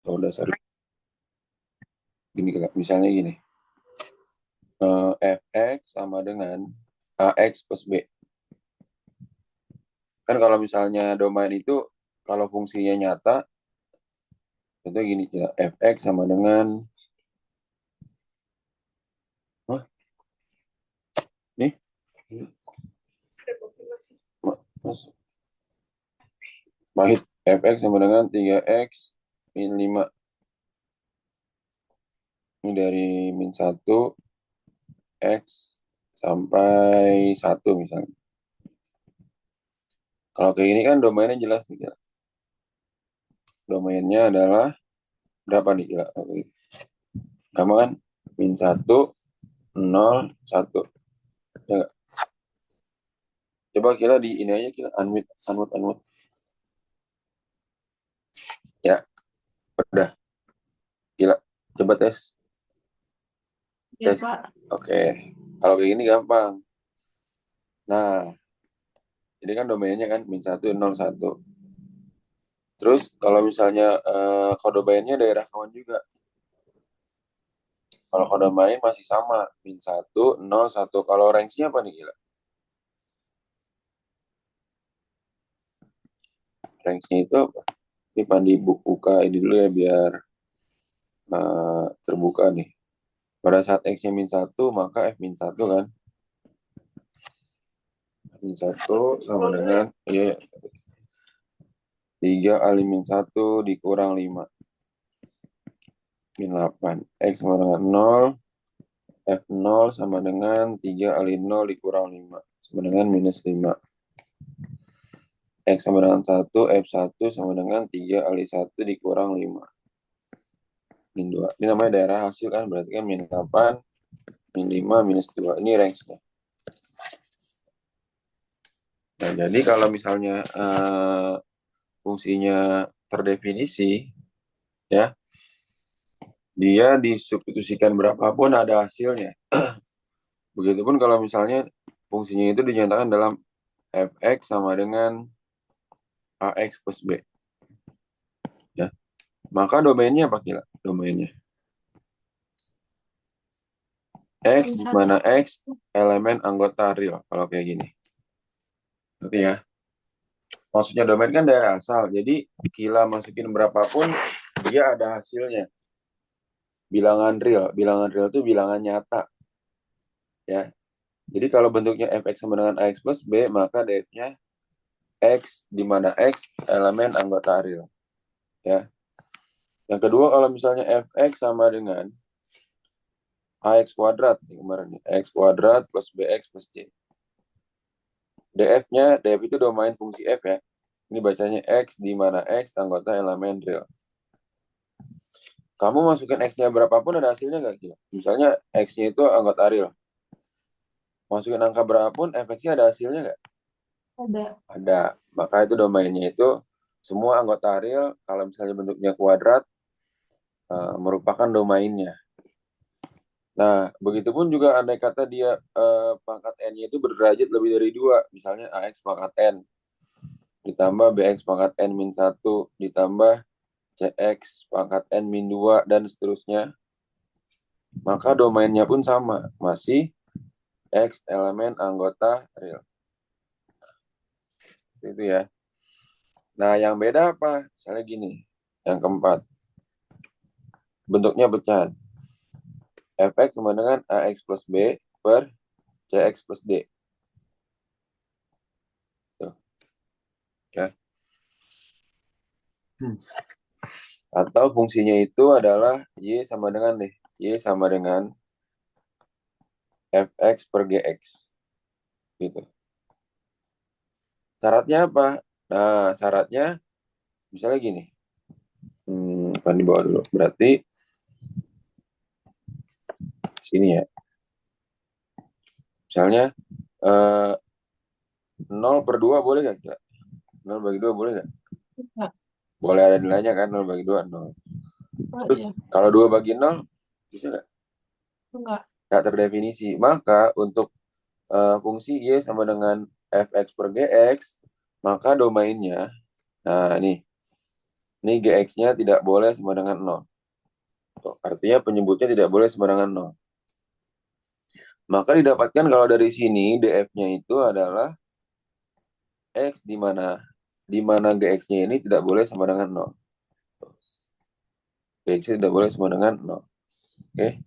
Kalau dasar gini, misalnya gini. Fx sama dengan ax plus b. Kan kalau misalnya domain itu, kalau fungsinya nyata, itu gini, ya, fx sama dengan, wah, nih, mas, Mahit, fx sama dengan 3x min 5. Ini dari min 1, x, sampai 1 misalnya. Kalau kayak gini kan domainnya jelas nih, gila. Domainnya adalah berapa nih, gila? Sama kan min 1, 0, 1. Ya nggak? Coba kira di ini aja, kira unmute, unmute, unmute. Ya, udah. Gila. Coba tes. Ya, Tes. Pak. Oke. Kalau kayak gini gampang. Nah, ini kan domainnya kan min 1, 0, 1. Terus kalau misalnya kode domainnya daerah kawan juga. Kalau kode domain masih sama. Min 1, 0, 1. Kalau range-nya apa nih, gila? Range-nya itu apa? Ini Pandi buka ini dulu ya, biar terbuka nih. Pada saat X-nya min 1, maka F min 1 kan. Min 1 sama dengan, ya, 3 kali min 1 dikurang 5. Min 8. X sama dengan 0. F0 sama dengan 3 kali 0 dikurang 5. Sama dengan minus 5. X sama dengan 1. F1 sama dengan 3 kali 1 dikurang 5. Min 2. Ini namanya daerah hasil kan. Berarti kan min 8, min 5, minus 2. Ini range-nya. Nah, jadi kalau misalnya fungsinya terdefinisi, ya, dia disubstitusikan berapapun ada hasilnya. Begitupun kalau misalnya fungsinya itu dinyatakan dalam fx sama dengan ax plus b. Ya. Maka domainnya apa, kira? Domainnya x, Min di satu. mana x elemen anggota real. Kalau kayak gini. Oke ya. Maksudnya domain kan daerah asal. Jadi Kila masukin berapapun, dia ada hasilnya. Bilangan real itu bilangan nyata. Ya. Jadi kalau bentuknya fx sama dengan ax plus b, maka df-nya x, di mana x elemen anggota real. Ya. Yang kedua, kalau misalnya fx sama dengan ax kuadrat, nih kemarin nih, x kuadrat plus bx plus c. Df itu domain fungsi f ya. Ini bacanya x, di mana x anggota elemen real. Kamu masukin x-nya berapapun ada hasilnya nggak, Gila? Misalnya x-nya itu anggota real. Masukin angka berapapun, fx-nya ada hasilnya nggak? Ada. Ada. Maka itu domainnya itu semua anggota real, kalau misalnya bentuknya kuadrat, merupakan domainnya. Nah, begitupun juga andai kata dia pangkat n-nya itu berderajat lebih dari 2. Misalnya ax pangkat n, ditambah bx pangkat n min 1, ditambah cx pangkat n min 2, dan seterusnya. Maka domainnya pun sama, masih x elemen anggota real. Itu ya. Nah, yang beda apa? Misalnya gini, yang keempat, bentuknya pecahan. Fx sama dengan ax plus b per cx plus d. Tuh, ya. Atau fungsinya itu adalah y sama dengan nih, y sama dengan fx per gx. Gitu. Syaratnya apa? Nah, syaratnya misalnya gini. Kan di bawah dulu. Berarti sini ya. Misalnya 0 per 2 boleh nggak, Kak? 0 bagi 2 boleh nggak? Enggak. Boleh, ada nilainya kan, 0 bagi 2, 0. Oh, Terus iya. kalau 2 bagi 0, bisa nggak? Enggak. Nggak terdefinisi. Maka untuk fungsi y sama dengan fx per gx, maka domainnya, nah ini, Ini GX-nya tidak boleh sama dengan 0. Tuh, artinya penyebutnya tidak boleh sama dengan 0. Maka didapatkan kalau dari sini DF-nya itu adalah X di mana GX-nya ini tidak boleh sama dengan 0. GX-nya tidak boleh sama dengan 0. Oke.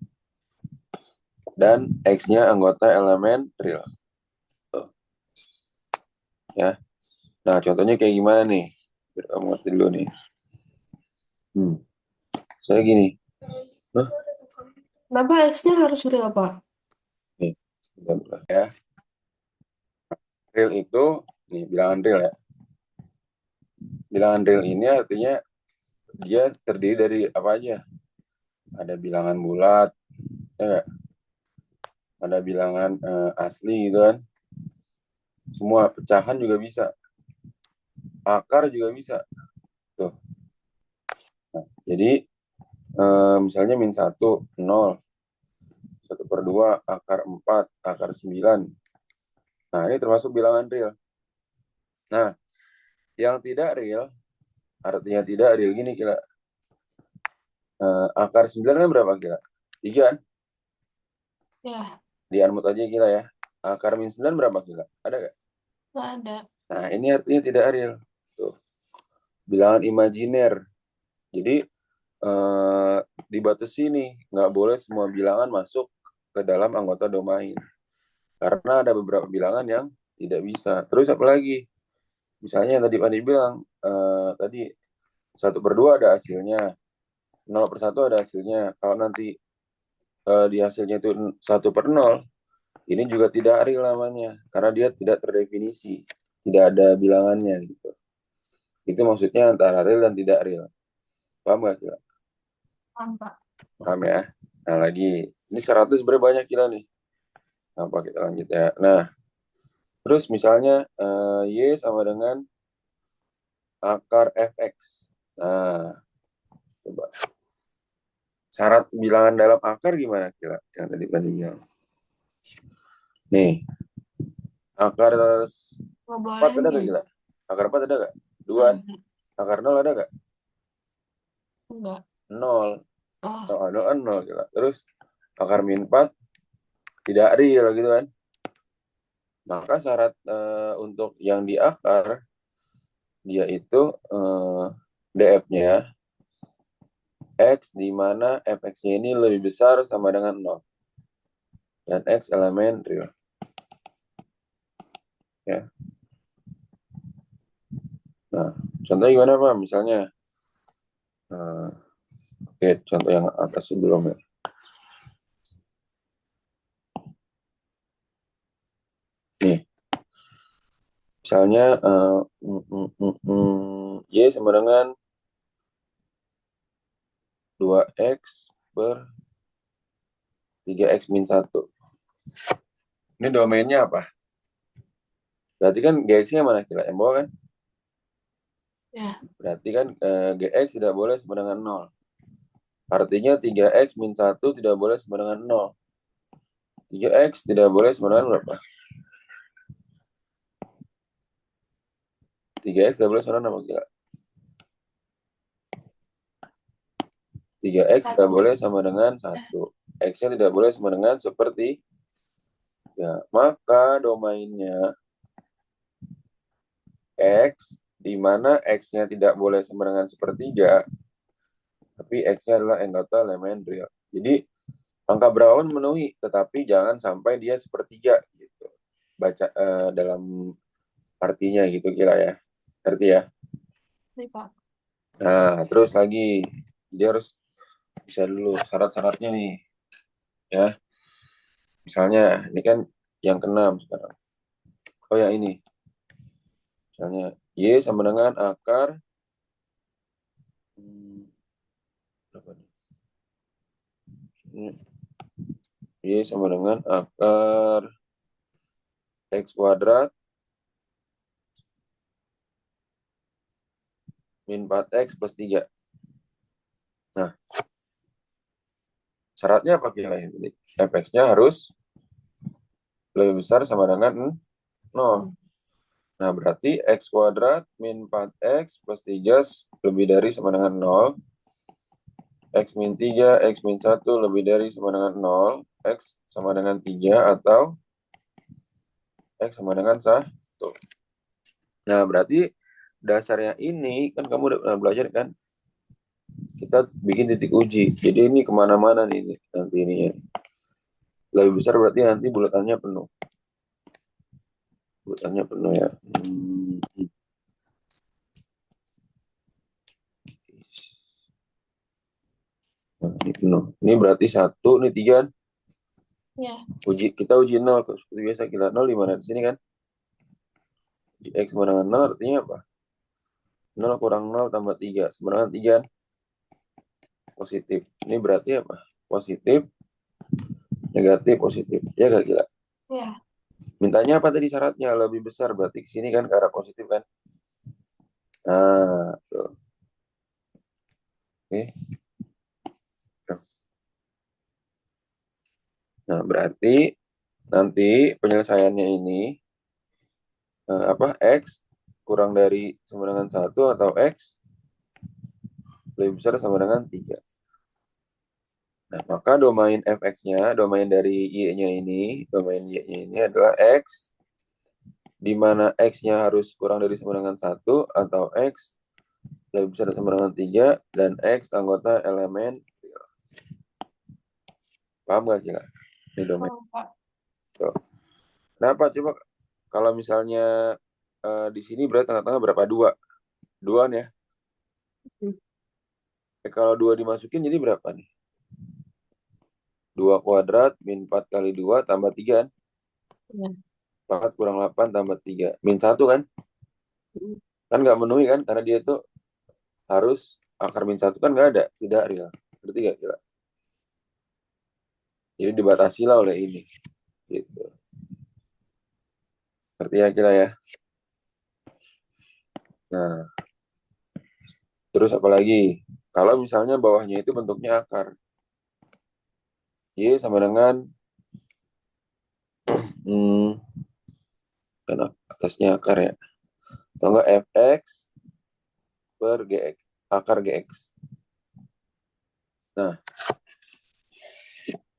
Dan X-nya anggota elemen real. Tuh. Ya. Nah, contohnya kayak gimana nih? Biar kamu ngerti dulu nih. Saya gini. Hah? Kenapa X-nya harus real, Pak? Nih, bentar, ya. Real itu, nih bilangan real ya. Bilangan real ini artinya dia terdiri dari apa aja? Ada bilangan bulat, ya nggak? Ada bilangan asli gitu kan. Semua pecahan juga bisa. Akar juga bisa. Tuh. Nah, jadi misalnya min 1, 0. 1/2, akar 4, akar 9. Nah, ini termasuk bilangan real. Nah, yang tidak real, artinya tidak real gini kira. Akar 9 kan berapa kira? 3 kan? Ya, Di Anmut aja kira ya. Akar min 9 berapa kira? Ada nggak? nggak ada. Nah, ini artinya tidak real. Tuh. Bilangan imajiner. Jadi, dibatasi nih. Nggak boleh semua bilangan masuk ke dalam anggota domain. Karena ada beberapa bilangan yang tidak bisa. Terus apa lagi? Misalnya yang tadi Pandi bilang, tadi 1/2 ada hasilnya, 0/1 ada hasilnya. Kalau nanti di hasilnya itu 1/0, ini juga tidak real namanya. Karena dia tidak terdefinisi. Tidak ada bilangannya gitu. Itu maksudnya antara real dan tidak real. Paham nggak kira? Paham, Pak. Paham ya? Nah lagi, ini 100 sebenarnya banyak kira nih. Apa kita lanjut ya? Nah, terus misalnya Y sama dengan akar fx. Nah, coba. Syarat bilangan dalam akar gimana kira? Yang tadi Bani bilang. Nih, akar Nggak 4 boleh ada nggak min. kira? Akar 4 ada nggak? 2. Ada. Akar 0 ada nggak? Enggak. 0. Oh, Oh, 0 kan 0 kira. Terus akar min 4 tidak real gitu kan. Maka syarat untuk yang di akar, dia itu DF-nya X di mana fx-nya ini lebih besar sama dengan 0. Dan X elemen real. Ya. Nah, contohnya gimana Pak? Misalnya, oke, contoh yang atas sebelum ya. Nih, misalnya Y sama dengan 2X per 3X min 1. Ini domainnya apa? Berarti kan GX-nya mana kira? Yang bawah kan? ya. Berarti kan GX tidak boleh sama dengan 0. Artinya 3X min 1 tidak boleh sama dengan 0. 3X tidak boleh sama dengan berapa? 3X tidak boleh sama dengan apa kira? 3X tidak boleh sama dengan 1. X-nya tidak boleh sama dengan seperti ya, maka domainnya X, di mana X-nya tidak boleh sama dengan sepertiga, tapi X-nya adalah anggota elemen real. Jadi, angka berapa pun memenuhi, tetapi jangan sampai dia sepertiga, gitu. Baca dalam artinya gitu kira ya. Arti ya. Nih, Pak. Nah, terus lagi, dia harus bisa dulu syarat-syaratnya nih. Ya, misalnya, ini kan yang keenam sekarang. Oh, yang ini. Misalnya, Y sama dengan akar berapa nih? Y sama dengan akar X kuadrat min 4X plus 3. Nah, syaratnya apa kira ini? Fx-nya harus lebih besar sama dengan 0. Nah, berarti X kuadrat min 4X plus 3 lebih dari sama dengan 0. X min 3, X min 1 lebih dari sama dengan 0. X sama dengan 3 atau X sama dengan 1. Nah, berarti dasarnya ini, kan kamu udah pernah belajar kan? Kita bikin titik uji. Jadi ini kemana-mana nih nanti ini ya. Lebih besar berarti nanti bulatannya penuh. Bulatannya penuh ya. Nah, ini penuh. Ini berarti 1, ini 3. Ya. Kita uji 0. Seperti biasa kita 0 di mana? Di sini kan? X sama dengan 0 artinya apa? 0 kurang 0 tambah 3. Sama dengan 3 positif. Ini berarti apa? Positif, negatif, positif. Ya gak gila? Ya. Mintanya apa tadi syaratnya? Lebih besar. Berarti ke sini kan ke arah positif kan? Nah, tuh. Oke. Nah, berarti nanti penyelesaiannya ini apa? X kurang dari sama dengan 1 atau X lebih besar sama dengan 3. Nah, maka domain fx-nya, domain dari y-nya ini, domain y-nya ini adalah x, di mana x-nya harus kurang dari sama dengan 1, atau x lebih besar sama dengan 3, dan x anggota elemen. Paham gak kira? Ini domain. Oh, Pak. Tuh. Kenapa? Coba kalau misalnya di sini berarti tengah-tengah berapa? 2. 2 nih ya. Kalau 2 dimasukin jadi berapa nih? 2 kuadrat min 4 kali 2 tambah 3 kan? Ya. 4 kurang 8 tambah 3. Min 1 kan? Kan nggak memenuhi kan? Karena dia itu harus akar min 1 kan nggak ada. Tidak real. Berarti nggak kira? Jadi dibatasi lah oleh ini. Gitu. Ngerti ya kira ya? Nah, terus apa lagi? Kalau misalnya bawahnya itu bentuknya akar. Y sama dengan hmm, kan atasnya akar ya. Atau enggak fx per gx. Akar gx. Nah,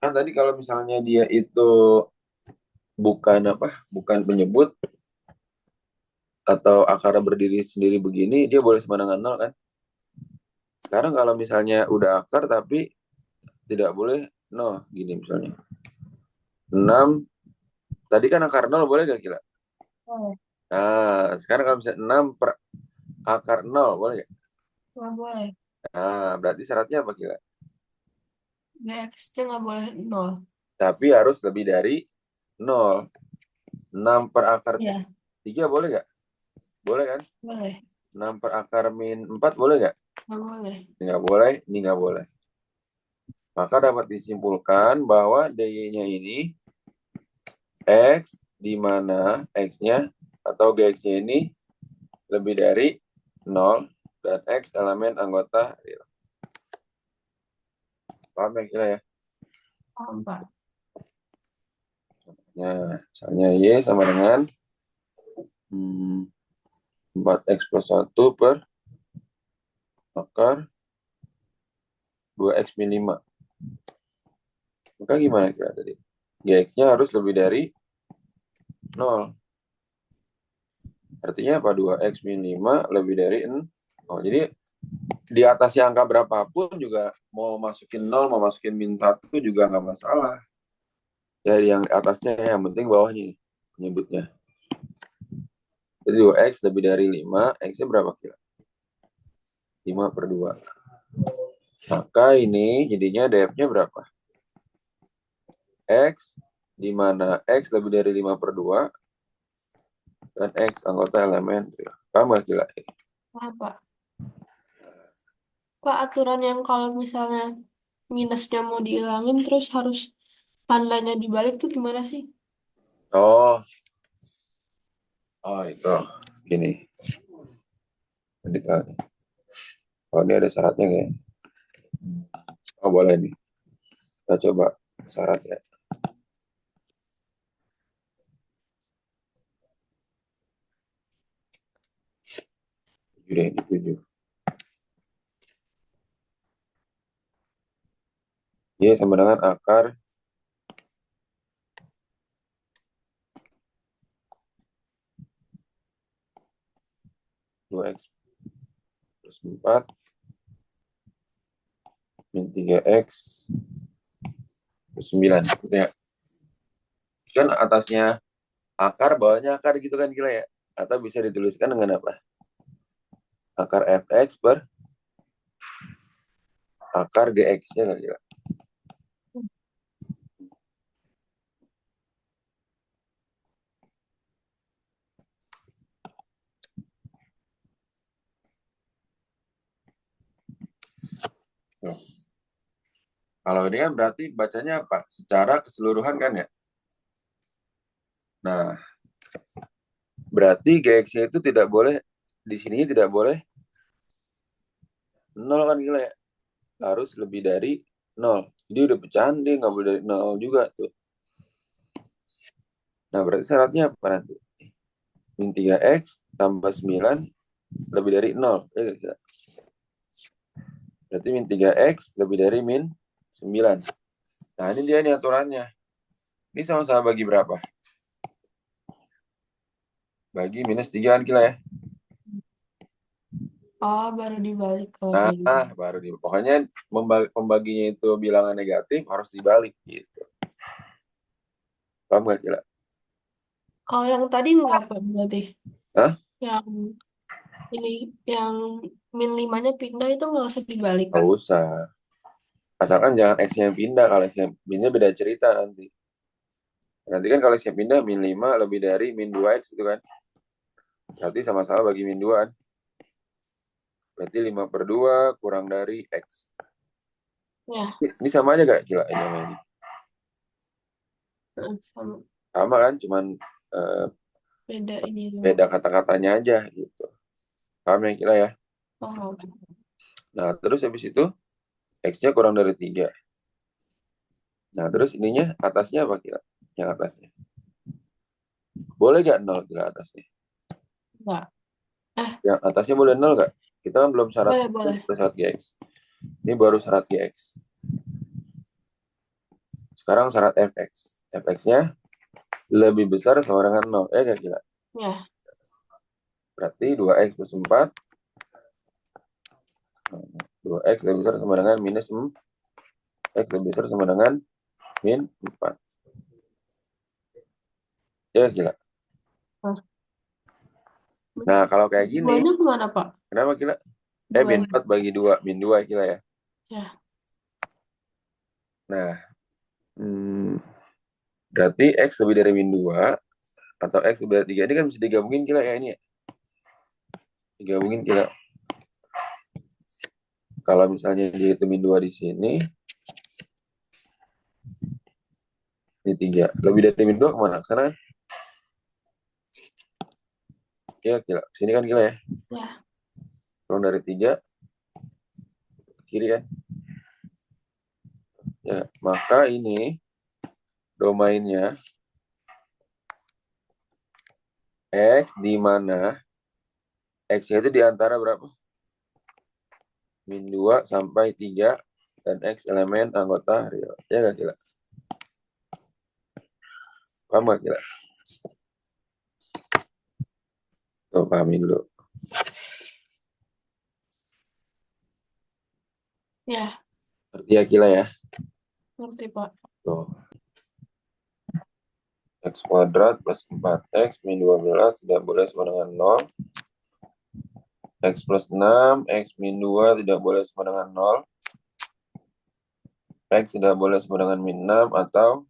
kan tadi kalau misalnya dia itu bukan apa? Bukan penyebut atau akar berdiri sendiri begini, dia boleh sama dengan 0 kan? Sekarang kalau misalnya udah akar tapi tidak boleh 0 gini misalnya. 6 tadi kan akar 0 boleh gak kira? Oh, Nah, sekarang kalau misalnya 6 per akar 0 boleh gak? nggak boleh. Nah, berarti syaratnya apa kira? Next-nya nggak boleh 0. Tapi harus lebih dari 0. 6 per akar Ya, 3 boleh gak? Boleh kan? boleh. 6 per akar min 4 boleh gak? Nggak boleh. Ini nggak boleh, ini nggak boleh. Maka dapat disimpulkan bahwa dy-nya ini x di mana x-nya atau gx-nya ini lebih dari 0 dan x elemen anggota real. Paham ya kira ya? Paham, Pak. Nah, misalnya y sama dengan 4x plus 1 per akar 2x min 5. Maka gimana kira tadi? Gx-nya harus lebih dari 0. Artinya apa? 2x min 5 lebih dari 0. Jadi di atasnya angka berapapun juga mau masukin 0, mau masukin min 1 juga nggak masalah. Dari yang atasnya yang penting bawahnya nyebutnya. Jadi 2x lebih dari 5, x-nya berapa kira? 5 per 2. Maka ini jadinya df-nya berapa? X, di mana X lebih dari 5 per 2, dan X anggota elemen. Paham gak kira? Paham, Pak. Pak, aturan yang kalau misalnya minusnya mau dihilangin terus harus tandanya dibalik tuh gimana sih? Oh, itu. Gini. Jadi, oh, ini ada syaratnya kayak. Oh, boleh nih. Kita coba syarat ya. deh, 7. Y sama dengan akar 2x plus 4 min 3x plus 9. Gitu ya. Kan atasnya akar, bawahnya akar gitu kan gila ya. Atau bisa dituliskan dengan apa? Akar fx per akar gx-nya kan gila. Tuh. Kalau ini kan berarti bacanya apa? Secara keseluruhan kan ya. Nah, berarti gx-nya itu tidak boleh, di sini tidak boleh 0 kan gila ya. Harus lebih dari 0. Jadi udah pecahan dia nggak boleh dari 0 juga tuh. Nah, berarti syaratnya apa nanti? Min 3x tambah 9 lebih dari 0. Ya, gila. Berarti min 3x lebih dari min 9. Nah, ini dia nih aturannya. Ini sama-sama bagi berapa? Bagi minus 3 kan gila ya. Oh, baru dibalik kalau kayak gitu. Baru di. Pokoknya pembaginya itu bilangan negatif harus dibalik gitu. Paham gak gila? Kalau yang tadi nggak apa berarti? Hah? Yang ini, yang min limanya pindah itu nggak usah dibalik. Gak usah. Asalkan jangan X yang pindah. Kalau X yang pindah beda cerita nanti. Nanti kan kalau X yang pindah min 5 lebih dari min 2X itu kan. Berarti sama-sama bagi min 2 kan. Berarti 5 per 2 kurang dari X. Ya, Ini sama aja gak gila ini sama ini? sama. Sama kan, cuman Beda ini beda doang. kata-katanya aja gitu. Paham ya gila ya? Oh, oke. Nah, terus habis itu X-nya kurang dari 3. Nah, terus ininya atasnya apa kira? Yang atasnya. Boleh gak 0 kira atasnya? Nggak. Eh, Yang atasnya boleh 0 gak? Kita kan belum syarat, boleh, boleh. syarat GX. Ini baru syarat GX. Sekarang syarat FX. FX-nya lebih besar sama dengan 0. Gak kira? Ya, Berarti 2X plus 4. 2X lebih besar sama dengan minus 4. X lebih besar sama dengan min 4. Gila. nah, Nah, kalau kayak gini, duanya kemana, Pak? kenapa gila? Min Duanya. 4 bagi 2. Min 2 gila ya. Ya, Nah, berarti X lebih dari min 2 atau X lebih dari 3. Ini kan bisa digabungin gila ya ini ya. Digabungin gila. Kalau misalnya dia itu min 2 di sini, di 3. Lebih dari min 2 kemana? Ke sana kan? Gila. Sini kan gila ya. ya, Kurang dari 3, ke kiri kan. Ya, maka ini domainnya X di mana X-nya itu di antara berapa? Min 2 sampai 3 dan X elemen anggota real. Ya nggak gila? Paham nggak gila? Tuh, pahamin dulu. ya, Ngerti ya gila ya? ngerti, Pak. Tuh. X kuadrat plus 4X min 12 tidak boleh sama dengan 0. X plus 6, X min 2 tidak boleh sama dengan 0. X tidak boleh sama dengan min 6 atau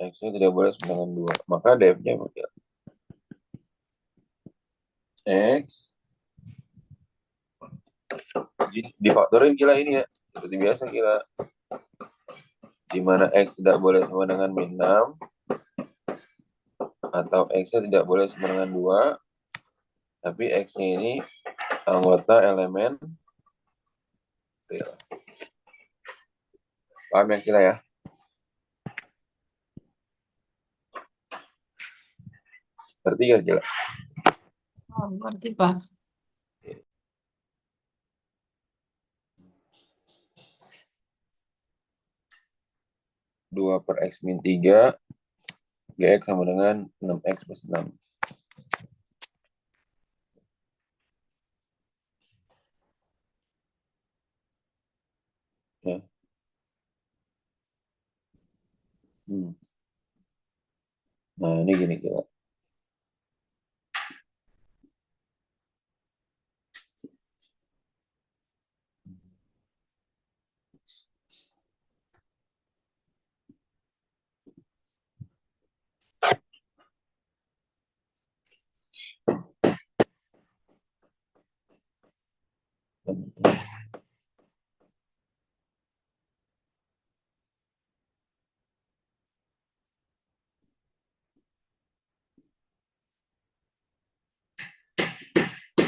X-nya tidak boleh sama dengan 2. Maka df-nya apa? X difaktorin gila ini ya. Seperti biasa gila. Di mana X tidak boleh sama dengan min 6 atau X-nya tidak boleh sama dengan 2, tapi X-nya ini anggota elemen real. Paham ya kira ya? Ngerti gak gila? Oh, berarti Pak. 2 per X min 3, GX sama dengan 6X plus 6. Ya. Nah, ini gini kira.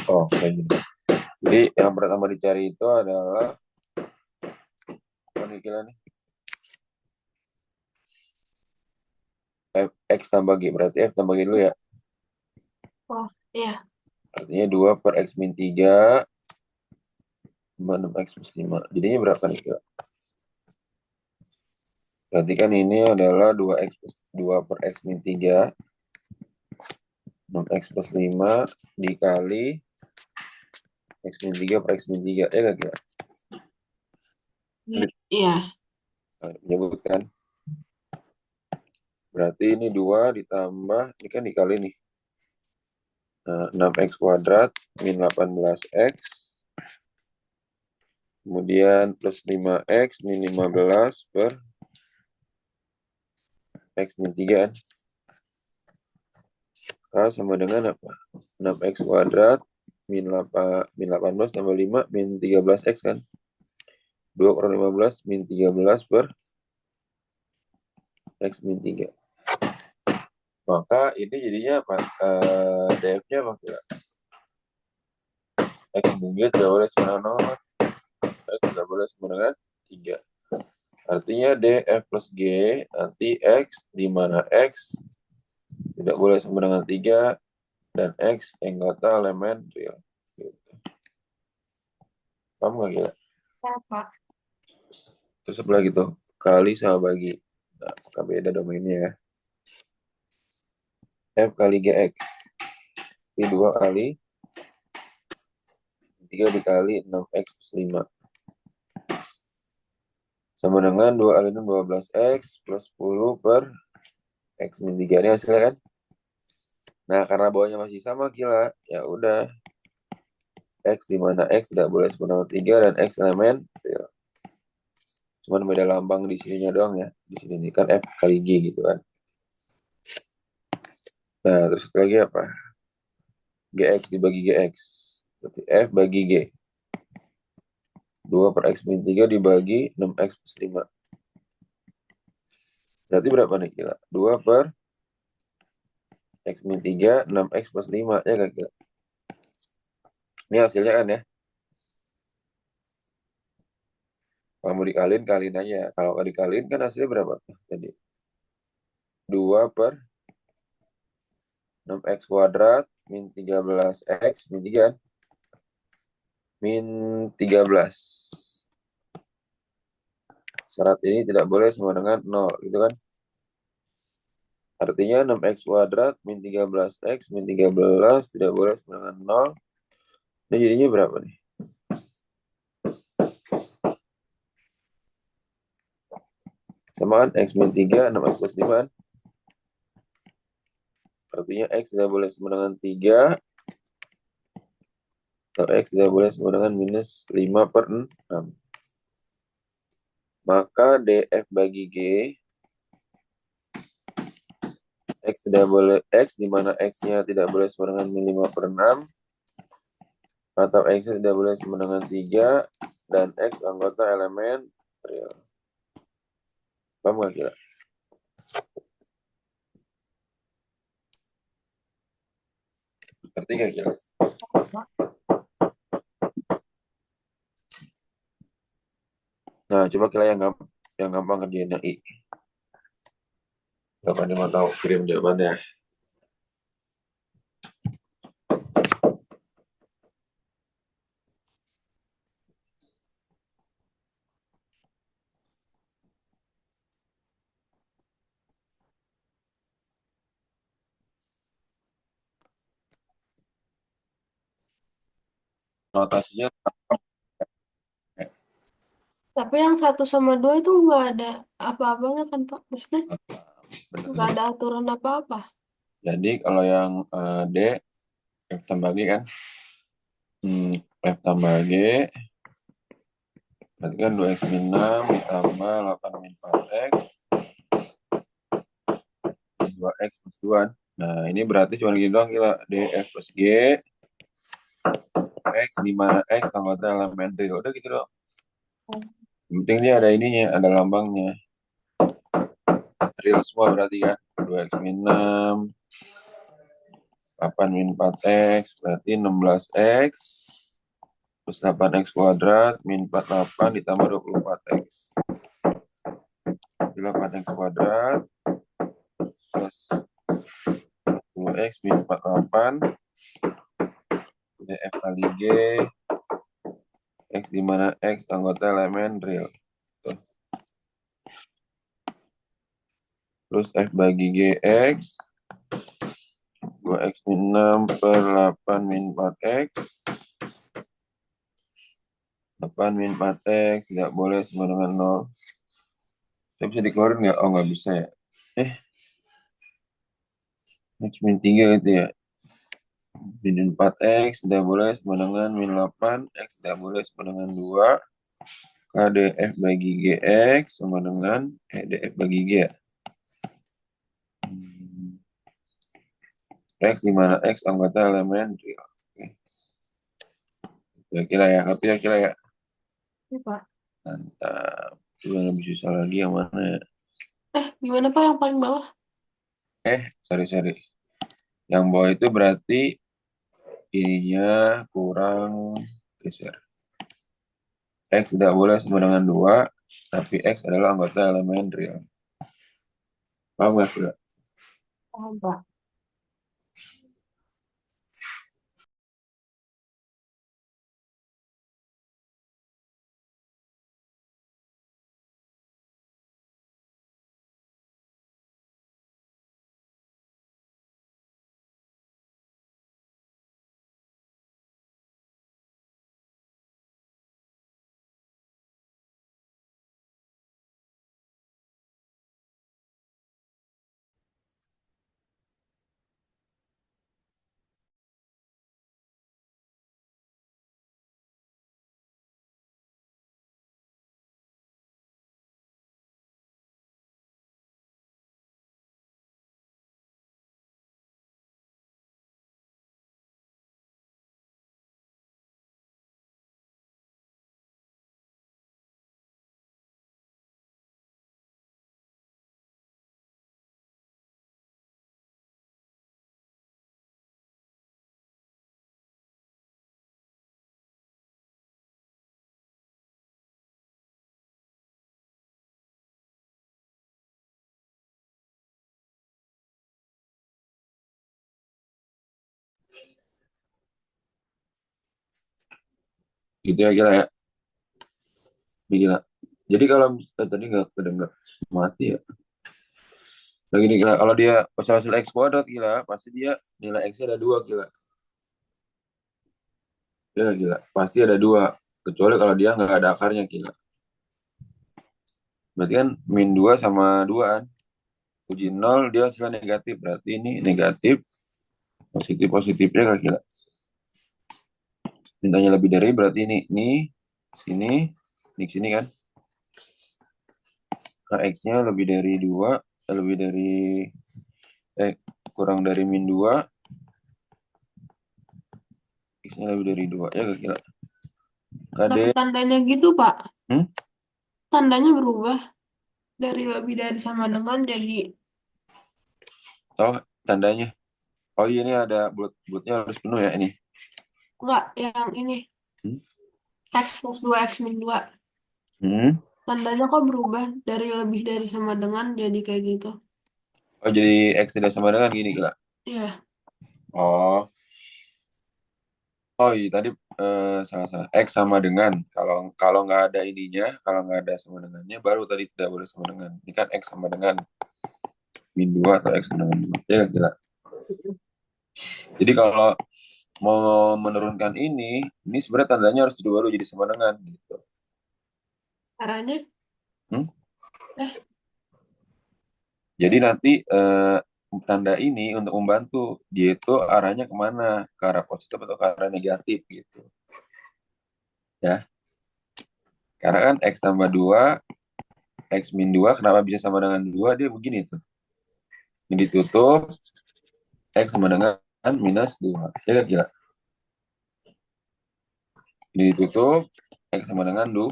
Oh, kayak gini. Jadi yang pertama dicari itu adalah apa nih kira nih? X tambah G. Berarti F tambah G dulu ya. Oh, iya. Artinya 2 per X min 3 tambah 6X plus 5. Jadinya berapa nih kira? Berarti kan ini adalah 2X plus 2 per X min 3 6X plus 5 dikali X min 3 per X min 3. Ya gak kira? Iya. Menyebutkan. Berarti ini 2 ditambah, ini kan dikali nih. Nah, 6X kuadrat min 18X. Kemudian plus 5X min 15 per X min 3 kan. K sama dengan apa? 6X kuadrat min 18 tambah 5 min 13X kan. 2 kurang 15 min 13 per X min 3. Maka ini jadinya apa? DF-nya apa? X min 3 tidak boleh sama dengan 0. X tidak boleh sama dengan 3. Artinya DF plus G nanti X di mana X tidak boleh sama dengan 3 dan X anggota elemen real. Gitu. Paham nggak kira? Ya, Pak. Terus sebelah gitu, kali sama bagi. Nah, maka beda domainnya ya. F kali GX. Ini 2 kali 3 dikali 6X plus 5. Sama dengan 2 kali 6 12X plus 10 per X min 3. Ini hasilnya kan? Nah, karena bawahnya masih sama kira, ya udah. X di mana X tidak boleh sama dengan 3 dan X elemen real. Cuman beda lambang di sininya doang ya. Di sini ini kan F kali G gitu kan. Nah, terus lagi apa? GX dibagi GX. Berarti F bagi G. 2 per X min 3 dibagi 6X plus 5. Berarti berapa nih kira? 2 per X min 3, 6X plus 5. Ya kan kira? Ini hasilnya kan ya. Kalau mau dikalin, kalin aja. Kalau nggak dikalin kan hasilnya berapa? Jadi 2 per 6X kuadrat min 13X min 3 kan? Min 13. Syarat ini tidak boleh sama dengan 0. Gitu kan? Artinya 6X kuadrat min 13X min 13 tidak boleh sama dengan 0. Ini jadinya berapa nih? Sama kan X min 3, 6X plus 5 kan? Artinya X tidak boleh sama dengan 3. Atau X tidak boleh sama dengan minus 5 per 6. Maka DF bagi G X tidak boleh X di mana X-nya tidak boleh sama dengan min 5 per 6 atau X tidak boleh sama dengan 3 dan X anggota elemen real. Paham nggak kira? Ngerti nggak kira? Nah, coba kira yang gampang kerjain yang I. Kapan dia mau tahu kirim jawabannya? notasinya Tapi yang 1 sama 2 itu nggak ada apa-apanya kan Pak? Maksudnya nggak benar. ada aturan apa-apa. Jadi kalau yang D, F tambah G kan, F tambah G, berarti kan 2x min 6 ditambah 8 min 4x, 2x plus 2. Nah, ini berarti cuma gini doang gila. DF plus G, X, di mana X anggota elemen real. Udah gitu doang. Yang penting dia ada ininya, ada lambangnya. Real semua berarti kan. 2x min 6, 8 min 4x, berarti 16x, plus 8x kuadrat, min 48 ditambah 24x. 8x kuadrat, plus 10x min 48, df kali G, X di mana X anggota elemen real. Tuh. Terus F bagi GX, 2x min 6 per 8 min 4x, 8 min 4x tidak boleh sama dengan 0. Saya bisa dikeluarin nggak? Oh, nggak bisa ya. X min 3 gitu ya. Min 4x tidak boleh sama dengan min 8, X tidak boleh sama dengan 2. KDF bagi GX sama dengan DF bagi G ya. X di mana X anggota elemen real. Oke. Kira-kira ya, ngerti ya kira ya. Ya, Pak. Mantap. Itu yang lebih susah lagi yang mana ya? Gimana Pak yang paling bawah? Sorry. Yang bawah itu berarti ininya kurang geser. X tidak boleh sama dengan 2, tapi X adalah anggota elemen real. Paham nggak, Sudah? Paham, Pak. Gitu ya kira ya. Gila. Jadi kalau tadi nggak kedengar mati ya. Lagi nih, kalau dia hasil X kuadrat gila, pasti dia nilai X-nya ada 2 gila. Ya gila, pasti ada 2. Kecuali kalau dia nggak ada akarnya gila. Berarti kan min 2 sama 2 kan. Uji 0 dia hasilnya negatif. Berarti ini negatif. Positifnya kan gila. Mintanya lebih dari berarti ini sini, ini sini kan. Nah, X-nya lebih dari 2, lebih dari kurang dari min 2, X-nya lebih dari 2. Ya gak kira. KD, Tapi tandanya gitu Pak. hmm? Tandanya berubah dari lebih dari sama dengan jadi Tahu nggak tandanya? Oh iya, ini ada bulat-bulatnya harus penuh ya ini. enggak yang ini Hmm? X plus 2 X min 2. Hmm? Tandanya kok berubah dari lebih dari sama dengan jadi kayak gitu. Oh jadi X tidak sama dengan gini gila. Iya. Oh, oh iya tadi salah. X sama dengan kalau kalau nggak ada ininya, kalau nggak ada sama dengannya, baru tadi tidak boleh sama dengan. Ini kan X sama dengan min 2 atau X sama dengan 2. Ya gila. Jadi kalau mau menurunkan ini sebenarnya tandanya harus dirubah dulu jadi sama dengan gitu. Caranya? Hmm? Eh, Jadi nanti tanda ini untuk membantu dia itu arahnya kemana, ke arah positif atau ke arah negatif gitu. Ya, karena kan X tambah 2 X min 2 kenapa bisa sama dengan 2 dia begini tuh. Ini ditutup, X sama dengan minus 2. Ya gak kira? Ini ditutup, X sama dengan 2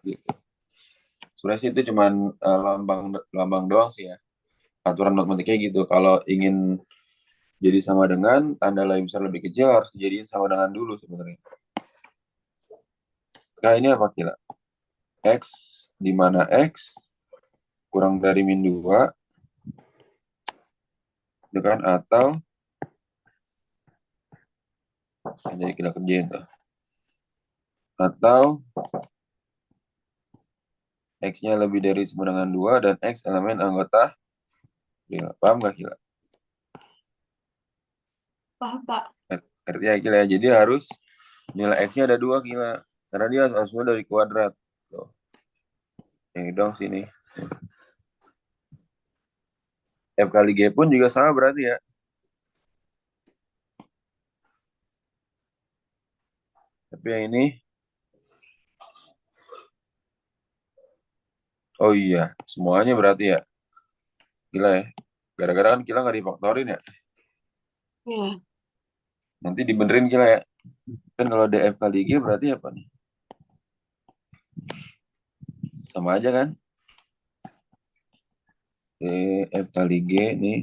gitu. Sebenarnya sih itu cuman lambang lambang doang sih ya. Aturan matematikanya gitu. Kalau ingin jadi sama dengan, tanda lebih besar lebih kecil harus dijadiin sama dengan dulu sebenarnya. Nah ini apa kira? X di mana X kurang dari min 2 dengan atau jadi kita kerjain tuh. Atau X-nya lebih dari sama dengan 2 dan X elemen anggota real. Paham gak kira? paham, Pak. Artinya kira ya. Jadi harus nilai X-nya ada 2 kira. Karena dia asalnya dari kuadrat. Tuh. Yang dong sini. F kali G pun juga sama berarti ya. Tapi yang ini, oh iya, semuanya berarti ya. Gila ya. Gara-gara kan kita nggak difaktorin ya. Ya, Nanti dibenerin gila ya. Kan kalau DF kali G berarti apa nih? Sama aja kan? DF kali G nih.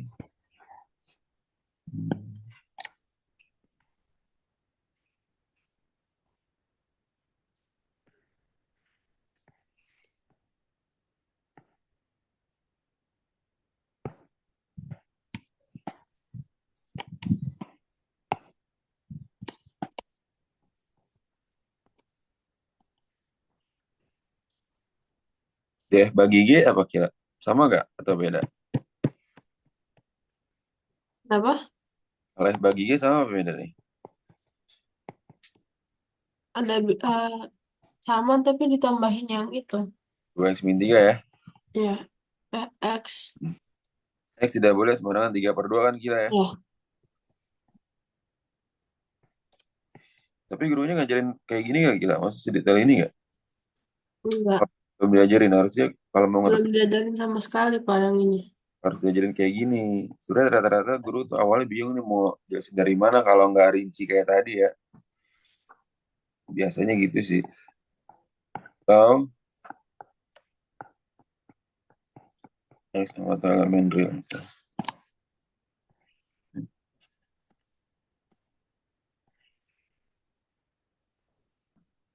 DF bagi G apa kira? Sama gak? Atau beda? kenapa? Kalau F bagi G sama apa beda nih? Ada sama tapi ditambahin yang itu. 2X min 3 ya. Ya, X. X tidak boleh sama dengan 3 per 2 kan kira ya. Ya, Tapi gurunya ngajarin kayak gini gak gila? Maksud sedetail ini gak? enggak. Belum diajarin. Harusnya kalau mau Belum ngerti diajarin sama sekali, Pak, yang ini. harus diajarin kayak gini. Sebenarnya rata-rata guru tuh awalnya bingung nih mau jelasin dari mana kalau nggak rinci kayak tadi ya. Biasanya gitu sih. Atau X atau elemen real.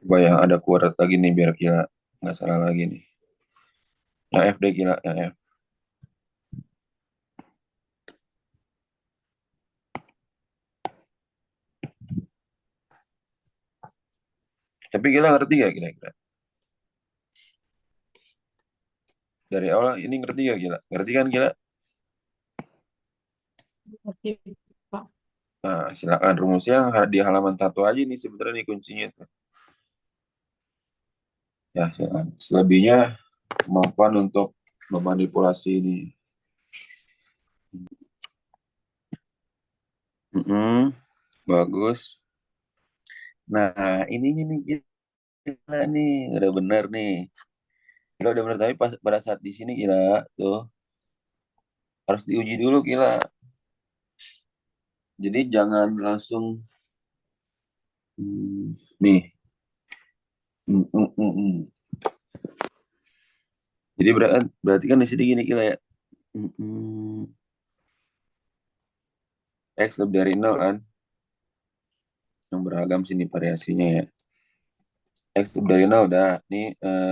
Coba yang ada kuadrat lagi nih biar kira nggak salah lagi nih. Yang F deh kira, yang F. Tapi kita ngerti gak kira-kira? Dari awal ini ngerti gak kira? Ngerti kan kira? Oke, Pak. Nah, silakan rumusnya yang di halaman 1 aja nih sebenarnya nih kuncinya tuh. Ya, silakan. Selebihnya kemampuan untuk memanipulasi ini. Mm-mm, bagus. Nah, ininya nih gila nih, udah bener nih. Gila udah bener tapi pas pada saat di sini gila tuh harus diuji dulu gila. Jadi jangan langsung nih. Mm, mm, mm, mm. Jadi berarti kan di sini gini gila ya. Mm, mm. X lebih dari 0 kan. Yang beragam sini variasinya ya. X lebih dari 0 udah. Ini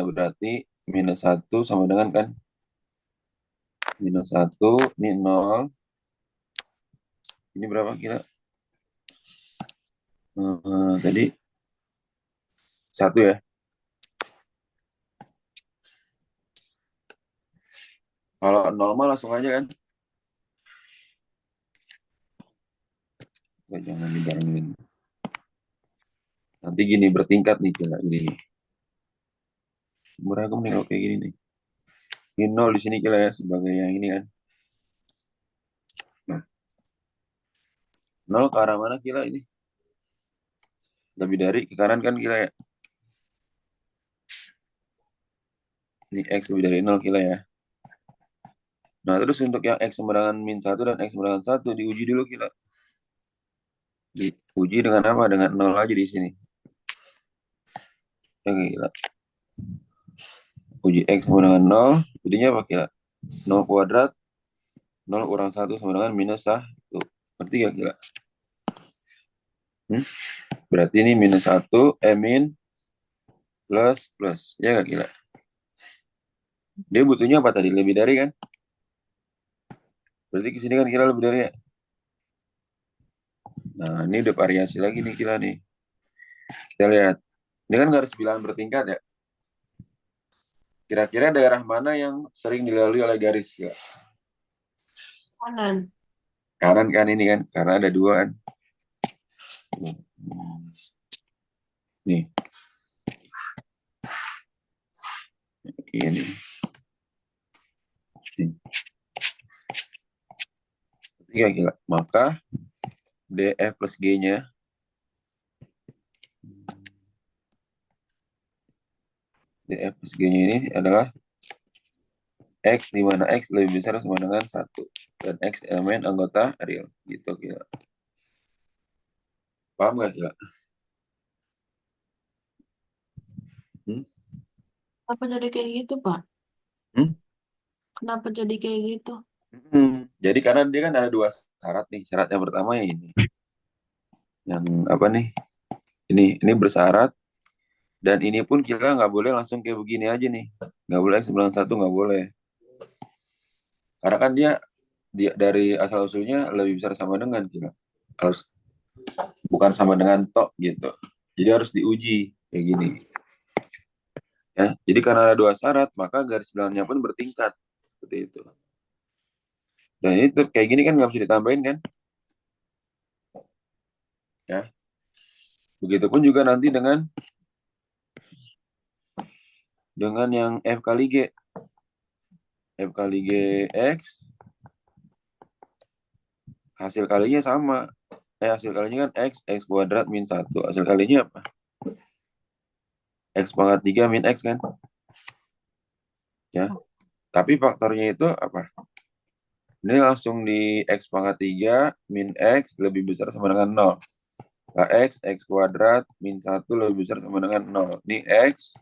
berarti minus 1 sama dengan kan. Minus 1 ini 0. Ini berapa kira? Tadi 1 ya. Kalau normal langsung aja kan. Oh, jangan dibarengin. Nanti gini bertingkat nih kira ini. Beragam nih kalau kayak gini nih. Ini nol di sini kira ya sebagai yang ini kan. Nah, nol ke arah mana kira ini? Lebih dari ke kanan kan kira ya. Ini X lebih dari nol kira ya. Nah, terus untuk yang X sama dengan min 1 dan X sama dengan 1 diuji dulu kira. Diuji dengan apa? Dengan nol aja di sini. Ya, gila. Uji X sama dengan nol. Jadinya apa kira? Nol kuadrat. Nol kurang satu sama dengan minus 1. Berarti gak kira? Hmm? Berarti ini minus 1, min plus plus. Ya gak kira? Dia butuhnya apa tadi? Lebih dari kan? Berarti ke sini kan kira lebih dari ya? Nah, ini udah variasi lagi nih kira nih. Kita lihat. Ini kan garis bilangan bertingkat ya. Kira-kira daerah mana yang sering dilalui oleh garis kira? Kanan. Kanan kan ini kan? Karena ada dua kan. Nih, ini. Nih. Tiga kira. Maka DF plus G-nya DF plus G-nya ini adalah X, di mana X lebih besar sama dengan 1. Dan X elemen anggota real. Gitu kira. Paham gak kira? Hmm? Kenapa jadi kayak gitu, Pak? Hmm? Kenapa jadi kayak gitu? Jadi karena dia kan ada dua syarat nih. Syarat yang pertama ya ini. Yang apa nih? Ini bersyarat. Dan ini pun kita nggak boleh langsung kayak begini aja nih. Nggak boleh X sembilan satu nggak boleh. Karena kan dia dari asal usulnya lebih besar sama dengan kita. Harus bukan sama dengan tok gitu. Jadi harus diuji kayak gini. Ya, jadi karena ada dua syarat, maka garis bilangnya pun bertingkat seperti itu. Dan ini kayak gini kan nggak bisa ditambahin kan? Ya, begitupun juga nanti dengan yang F kali G. F kali G X, hasil kalinya sama. Hasil kalinya kan X kuadrat min 1. Hasil kalinya apa? X pangkat 3 min X kan? Ya, tapi faktornya itu apa? Ini langsung di X pangkat 3 min X lebih besar sama dengan nol. Nah, X kuadrat min 1 lebih besar sama dengan nol. Ini X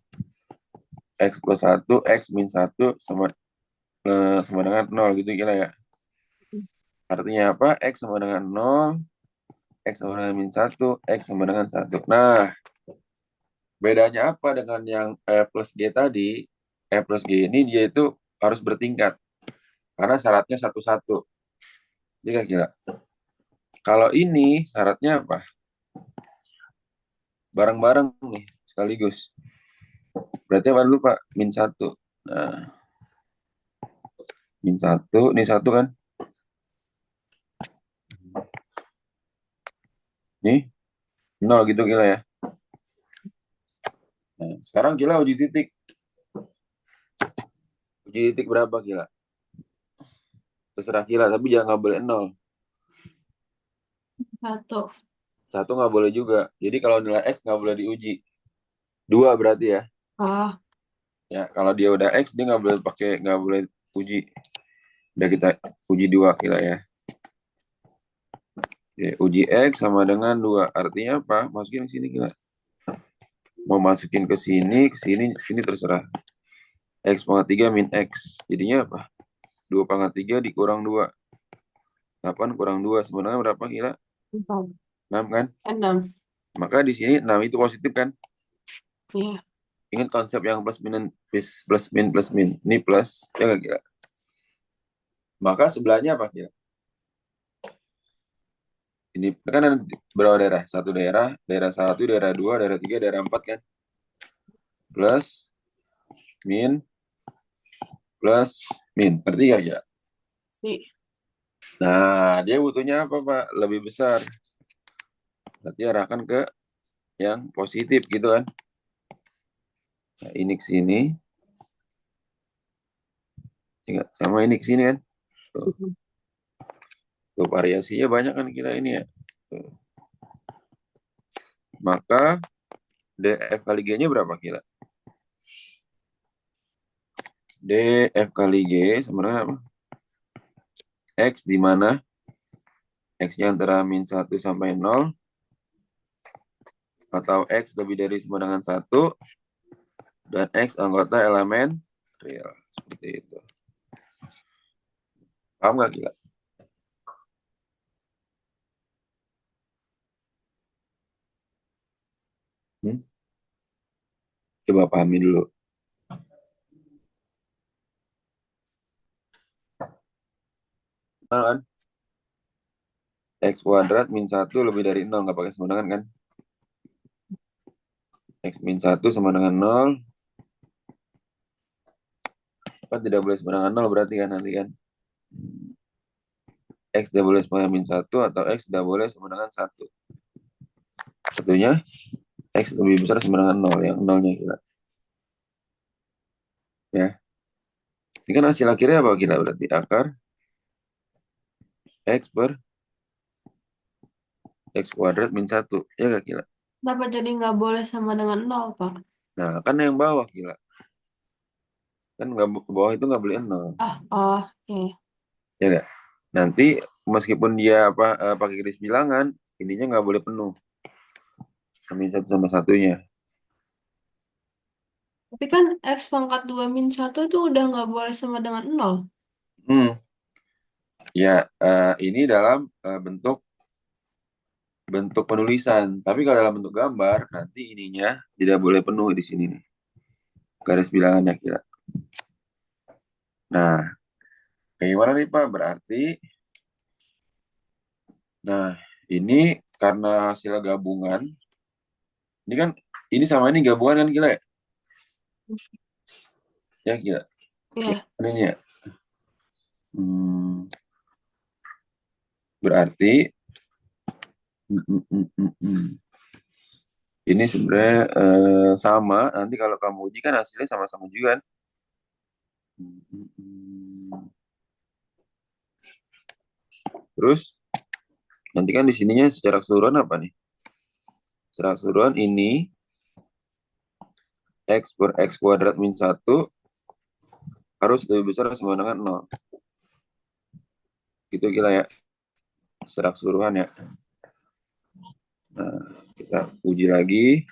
plus 1, X min 1 sama dengan nol gitu kira ya. Artinya apa? X sama dengan nol, X sama dengan min 1, X sama dengan 1. Nah, bedanya apa dengan yang E plus G tadi? E plus G ini dia itu harus bertingkat. Karena syaratnya satu-satu. Jadi kira kalau ini syaratnya apa? Bareng-bareng nih, sekaligus. Berarti apa dulu Pak? Min 1. Nah, min 1, ini 1 kan? Nih, nol gitu kira ya. Nah, sekarang kira uji titik. Uji titik berapa kira? Terserah kira, tapi jangan nggak boleh nol. Satu. Satu nggak boleh juga. Jadi kalau nilai X nggak boleh diuji. Dua berarti ya. Ah, Ya, kalau dia udah X, dia nggak boleh uji. Udah kita uji dua kira ya. Oke, uji X sama dengan 2. Artinya apa? Masukin ke sini kira. Mau masukin ke sini terserah. X pangkat 3 min X. Jadinya apa? 2 pangkat 3 dikurang 2. 8 kurang 2. Sebenarnya berapa kira? empat. 6 kan? Enam. Maka di sini 6 itu positif kan? Iya. Ingat konsep yang plus min plus min plus min. Ini plus, ya nggak kira? Maka sebelahnya apa kira? Ini kan ada berapa daerah? Satu daerah, daerah satu, daerah dua, daerah tiga, daerah empat kan? Plus, min, plus, min. Ngerti gak ya? Iya. Nah, dia butuhnya apa, Pak? Lebih besar. Berarti arahkan ke yang positif gitu kan. Nah, ini ke sini, sama ini ke sini kan. Tuh, tuh variasinya banyak kan kita ini ya. Tuh. Maka DF kali G-nya berapa kira? DF kali G sama dengan apa? X di mana X-nya antara min 1 sampai 0 atau X lebih dari sama dengan 1 dan X anggota elemen real. Seperti itu. Paham nggak gila? Hmm? Coba pahami dulu. Nah, kan? X kuadrat min 1 lebih dari 0. Nggak pakai sama dengan kan? X min 1 sama dengan 0. Kan tidak boleh sama dengan 0 berarti kan nanti kan. X tidak boleh sama dengan min 1 atau X tidak boleh sama dengan 1. Satunya X lebih besar sama dengan 0. Yang 0-nya gila. Ya. Ini kan hasil akhirnya apa gila berarti? Akar X per X kuadrat min 1. Ya nggak gila? Kenapa jadi nggak boleh sama dengan nol, Pak? Nah, kan yang bawah gila. Kan nggak, bawah itu nggak boleh 0. Ah, oh, iya. Ya nggak? Nanti meskipun dia apa pakai garis bilangan, ininya nggak boleh penuh. Min 1 sama satunya. Tapi kan X pangkat 2 min 1 itu udah nggak boleh sama dengan nol. Hmm. Ya, ini dalam bentuk bentuk penulisan. Tapi kalau dalam bentuk gambar, nanti ininya tidak boleh penuh di sini nih. Garis bilangannya kira. Nah, kayak gimana nih Pak? Berarti, nah ini karena hasil gabungan, ini kan ini sama ini gabungan kan gila ya? Ya gila. Ya, Ini ya. Hmm, berarti mm, mm, mm, mm, mm. Ini sebenarnya sama. Nanti kalau kamu uji kan hasilnya sama-sama juga kan? Mm, mm, mm. Terus nanti kan di sininya secara keseluruhan apa nih? Secara keseluruhan ini X per X kuadrat min 1 harus lebih besar sama dengan 0. Gitu gila ya, secara keseluruhan ya. Nah, kita uji lagi.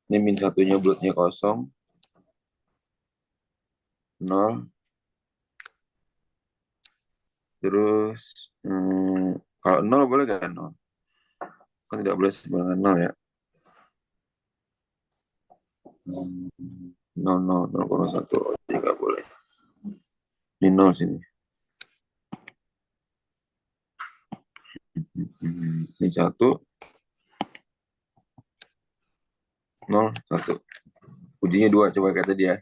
Ini min satunya bulatnya kosong. 0. Terus, kalau 0 boleh gak 0? Kan tidak boleh sama dengan 0 ya. 0, 0, 0,1. Oh, tidak boleh. Ini 0 sini. Ini 1, 0, 1. Ujinya 2, coba kata dia.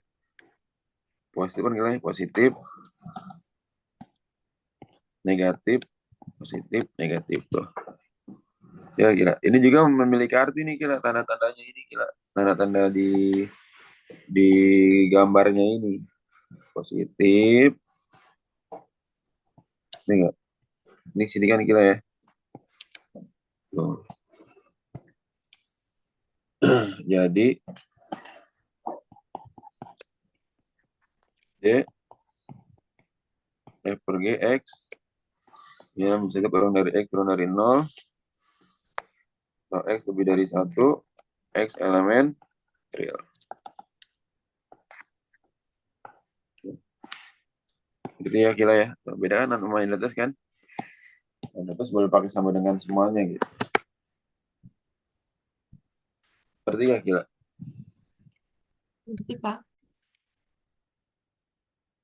Positif kan gila ya? Positif, negatif, positif, negatif tuh. Ya gila. Ini juga memiliki arti nih gila. Tanda-tandanya ini gila. Tanda-tanda di gambarnya ini. Positif. Ini enggak. Ini sini kan gila ya. Tuh. Jadi D F per G X. Ya misalnya kurang dari X kurang dari 0. Atau X lebih dari 1. X elemen real. Gitu ya gila ya. Beda kan sama yang di atas kan. Yang di atas boleh pakai sama dengan semuanya gitu. Berarti ya gila. ngerti, Pak.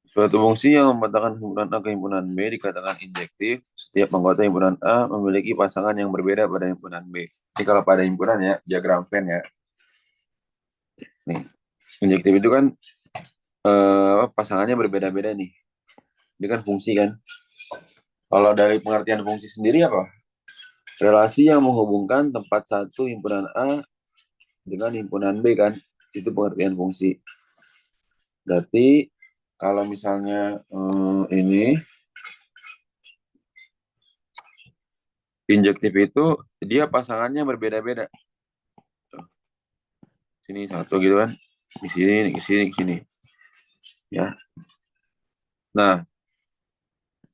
Suatu fungsi yang memetakan himpunan A ke himpunan B dikatakan injektif. Setiap anggota himpunan A memiliki pasangan yang berbeda pada himpunan B. Ini kalau pada himpunan ya, diagram Venn ya. Nih, injektif itu kan pasangannya berbeda-beda nih. Ini kan fungsi kan. Kalau dari pengertian fungsi sendiri apa? Relasi yang menghubungkan tempat satu himpunan A dengan himpunan B kan? Itu pengertian fungsi. Berarti kalau misalnya ini injektif itu dia pasangannya berbeda-beda. Sini satu gitu kan. Di sini, di sini, di sini. Ya. Nah,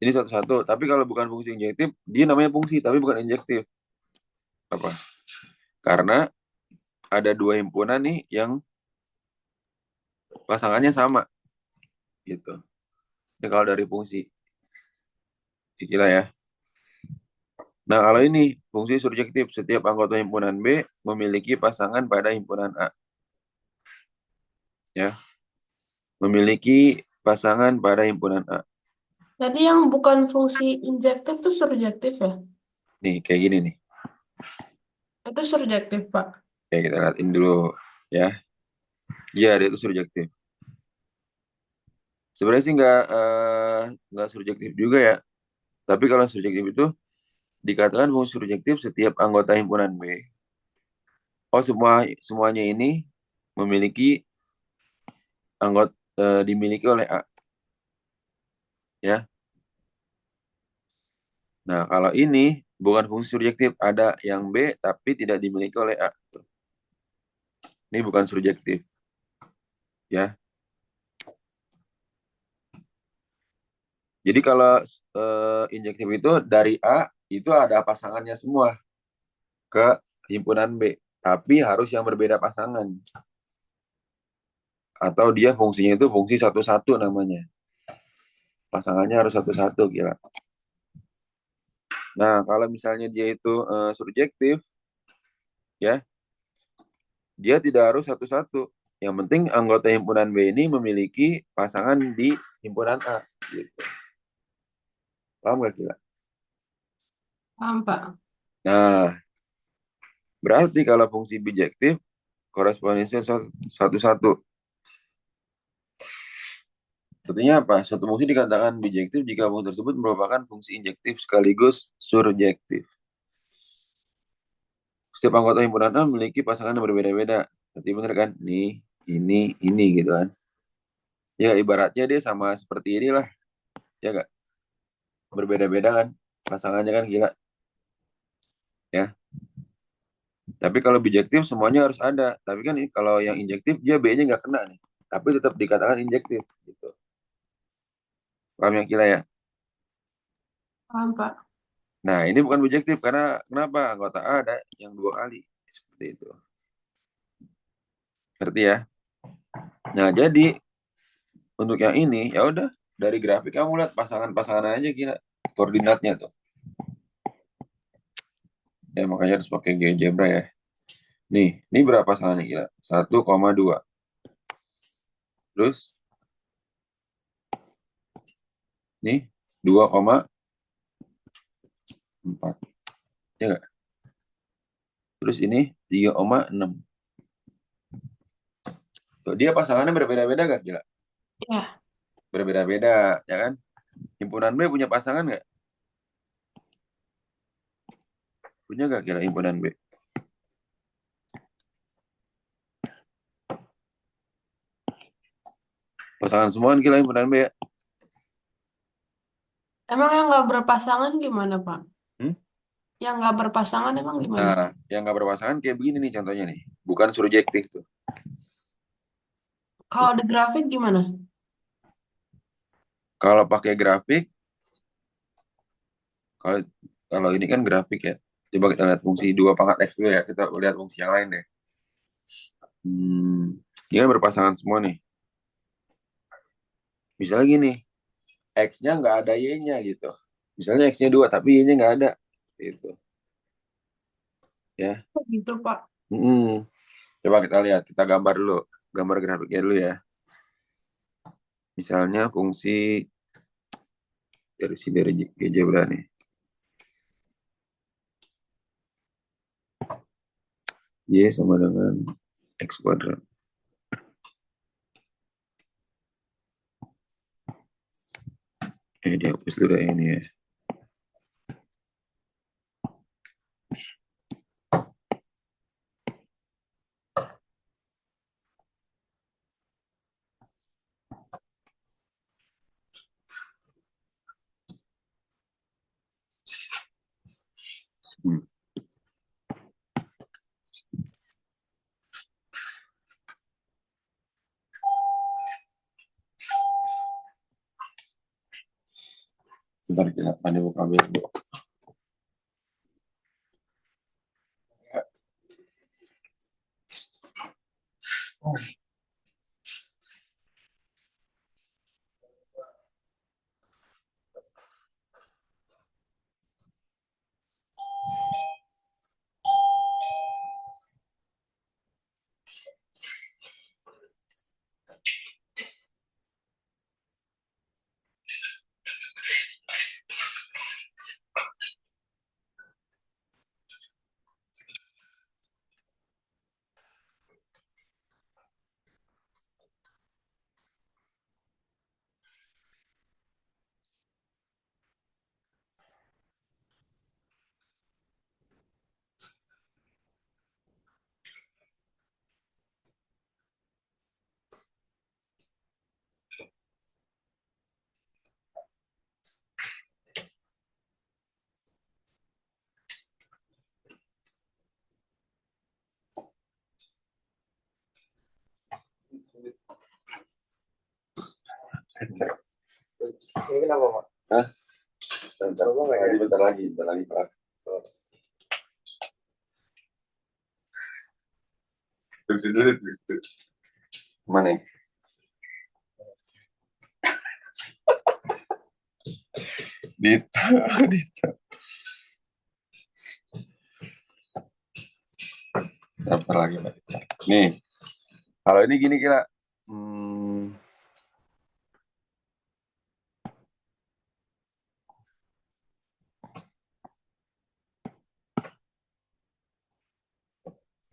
ini satu-satu. Tapi kalau bukan fungsi injektif, dia namanya fungsi, tapi bukan injektif. Apa? Karena ada dua himpunan nih yang pasangannya sama, gitu. Ini kalau dari fungsi, gila ya. Nah, kalau ini fungsi surjektif, setiap anggota himpunan B memiliki pasangan pada himpunan A, ya. Memiliki pasangan pada himpunan A. Jadi yang bukan fungsi injektif itu surjektif ya? Nih, kayak gini nih. Itu surjektif, Pak. Kayak kita lihatin dulu, ya. Iya, dia itu surjektif. Sebenarnya sih nggak surjektif juga ya. Tapi kalau surjektif itu dikatakan fungsi surjektif setiap anggota himpunan B. Oh, semuanya ini memiliki anggota dimiliki oleh A, ya. Nah, kalau ini bukan fungsi surjektif, ada yang B tapi tidak dimiliki oleh A. Ini bukan surjektif, ya. Jadi kalau injektif itu dari A itu ada pasangannya semua ke himpunan B, tapi harus yang berbeda pasangan. Atau dia fungsinya itu fungsi satu-satu namanya. Pasangannya harus satu-satu kira. Nah, kalau misalnya dia itu surjektif, ya, dia tidak harus satu-satu. Yang penting anggota himpunan B ini memiliki pasangan di himpunan A. Gitu. Paham gak kira? Paham, Pak. Nah, berarti kalau fungsi bijektif, korespondensinya satu-satu. Artinya apa? Suatu fungsi dikatakan bijektif jika fungsi tersebut merupakan fungsi injektif sekaligus surjektif. Setiap anggota himpunan A memiliki pasangan yang berbeda-beda. Berarti benar kan? Ini gitu kan. Ya ibaratnya dia sama seperti inilah. Ya gak? Berbeda-beda kan. Pasangannya kan gila. Ya. Tapi kalau bijektif semuanya harus ada. Tapi kan kalau yang injektif dia B-nya nggak kena nih. Tapi tetap dikatakan injektif. Gitu. Paham yang kira ya? Paham, Pak. Nah ini bukan bijektif karena kenapa? Anggota A ada yang dua kali. Seperti itu. Ngerti ya? Nah jadi untuk yang ini ya udah dari grafik kamu lihat pasangan-pasangan aja kira koordinatnya tuh. Ya makanya harus pakai GeoGebra ya. Ini berapa pasangannya kira? 1,2. Terus nih 2,4. Ya nggak? Terus ini 3,6. Tuh, dia pasangannya berbeda-beda gak kira? Ya. Berbeda-beda, ya kan? Himpunan B punya pasangan nggak? Punya gak kira himpunan B? Pasangan semua kan kira himpunan B ya? Emang yang nggak berpasangan gimana, Pak? Hmm? Yang nggak berpasangan emang gimana? Nah, yang nggak berpasangan kayak begini nih contohnya nih. Bukan surjektif tuh. Kalau ada grafik gimana? Kalau pakai grafik, kalau kalau ini kan grafik ya. Coba kita lihat fungsi 2 pangkat X dulu ya. Kita lihat fungsi yang lain deh. Ini kan berpasangan semua nih. Misalnya gini, X-nya nggak ada Y-nya gitu. Misalnya X-nya 2, tapi Y-nya nggak ada. Gitu. Ya. Oh, gitu, Pak. Hmm. Coba kita lihat, kita gambar dulu. Gambar grafiknya dulu ya. Misalnya fungsi dari GeoGebra nih. Y sama dengan X kuadrat. Dihapus dulu ya ini ya. Bentar kita mandi buka dulu. Ini kenapa, Pak? Hah? Bentar lagi, Pak. Terus dulu. Mana? Dita. Bentar lagi, Pak. Nih, kalau ini gini kira.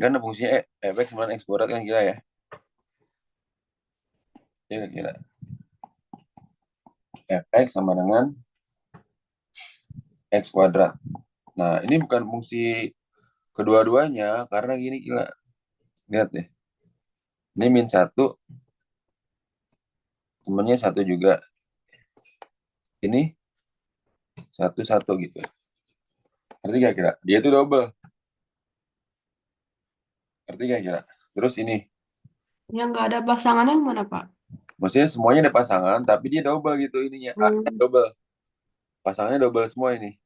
Kan fungsinya fx sama x kuadrat kan gila ya. Ya kira. Fx sama dengan x kuadrat. Nah, ini bukan fungsi kedua-duanya karena gini gila. Lihat deh. Ini min 1, temennya 1 juga. Ini 1 gitu. Ngerti gak kira? Dia itu double. Ngerti gak kira? Terus ini. Yang nggak ada pasangannya yang mana, Pak? Maksudnya semuanya ada pasangan, tapi dia double gitu ininya. A-nya double. Pasangannya double semua ini.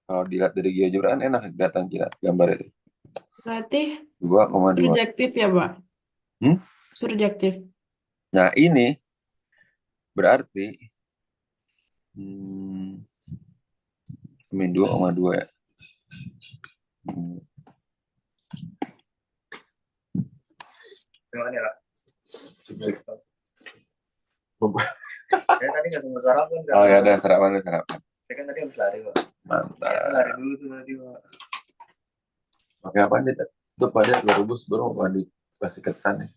Kalau dilihat dari GeoGebra kan enak kelihatan kira gambar itu. Berarti 2,2. surjektif ya, Pak? Hmm? Surjektif. Nah, ini berarti min 2,2 ya. Gimana ya, Pak? Saya tadi nggak sempat sarapan. Oh ya ada sarapan. Saya kan tadi habis lari, Pak. Mantap. Saya lari dulu tuh tadi, Pak. Pakai apa nih? Itu pada 2 rebus baru mau dikasih ketan ya.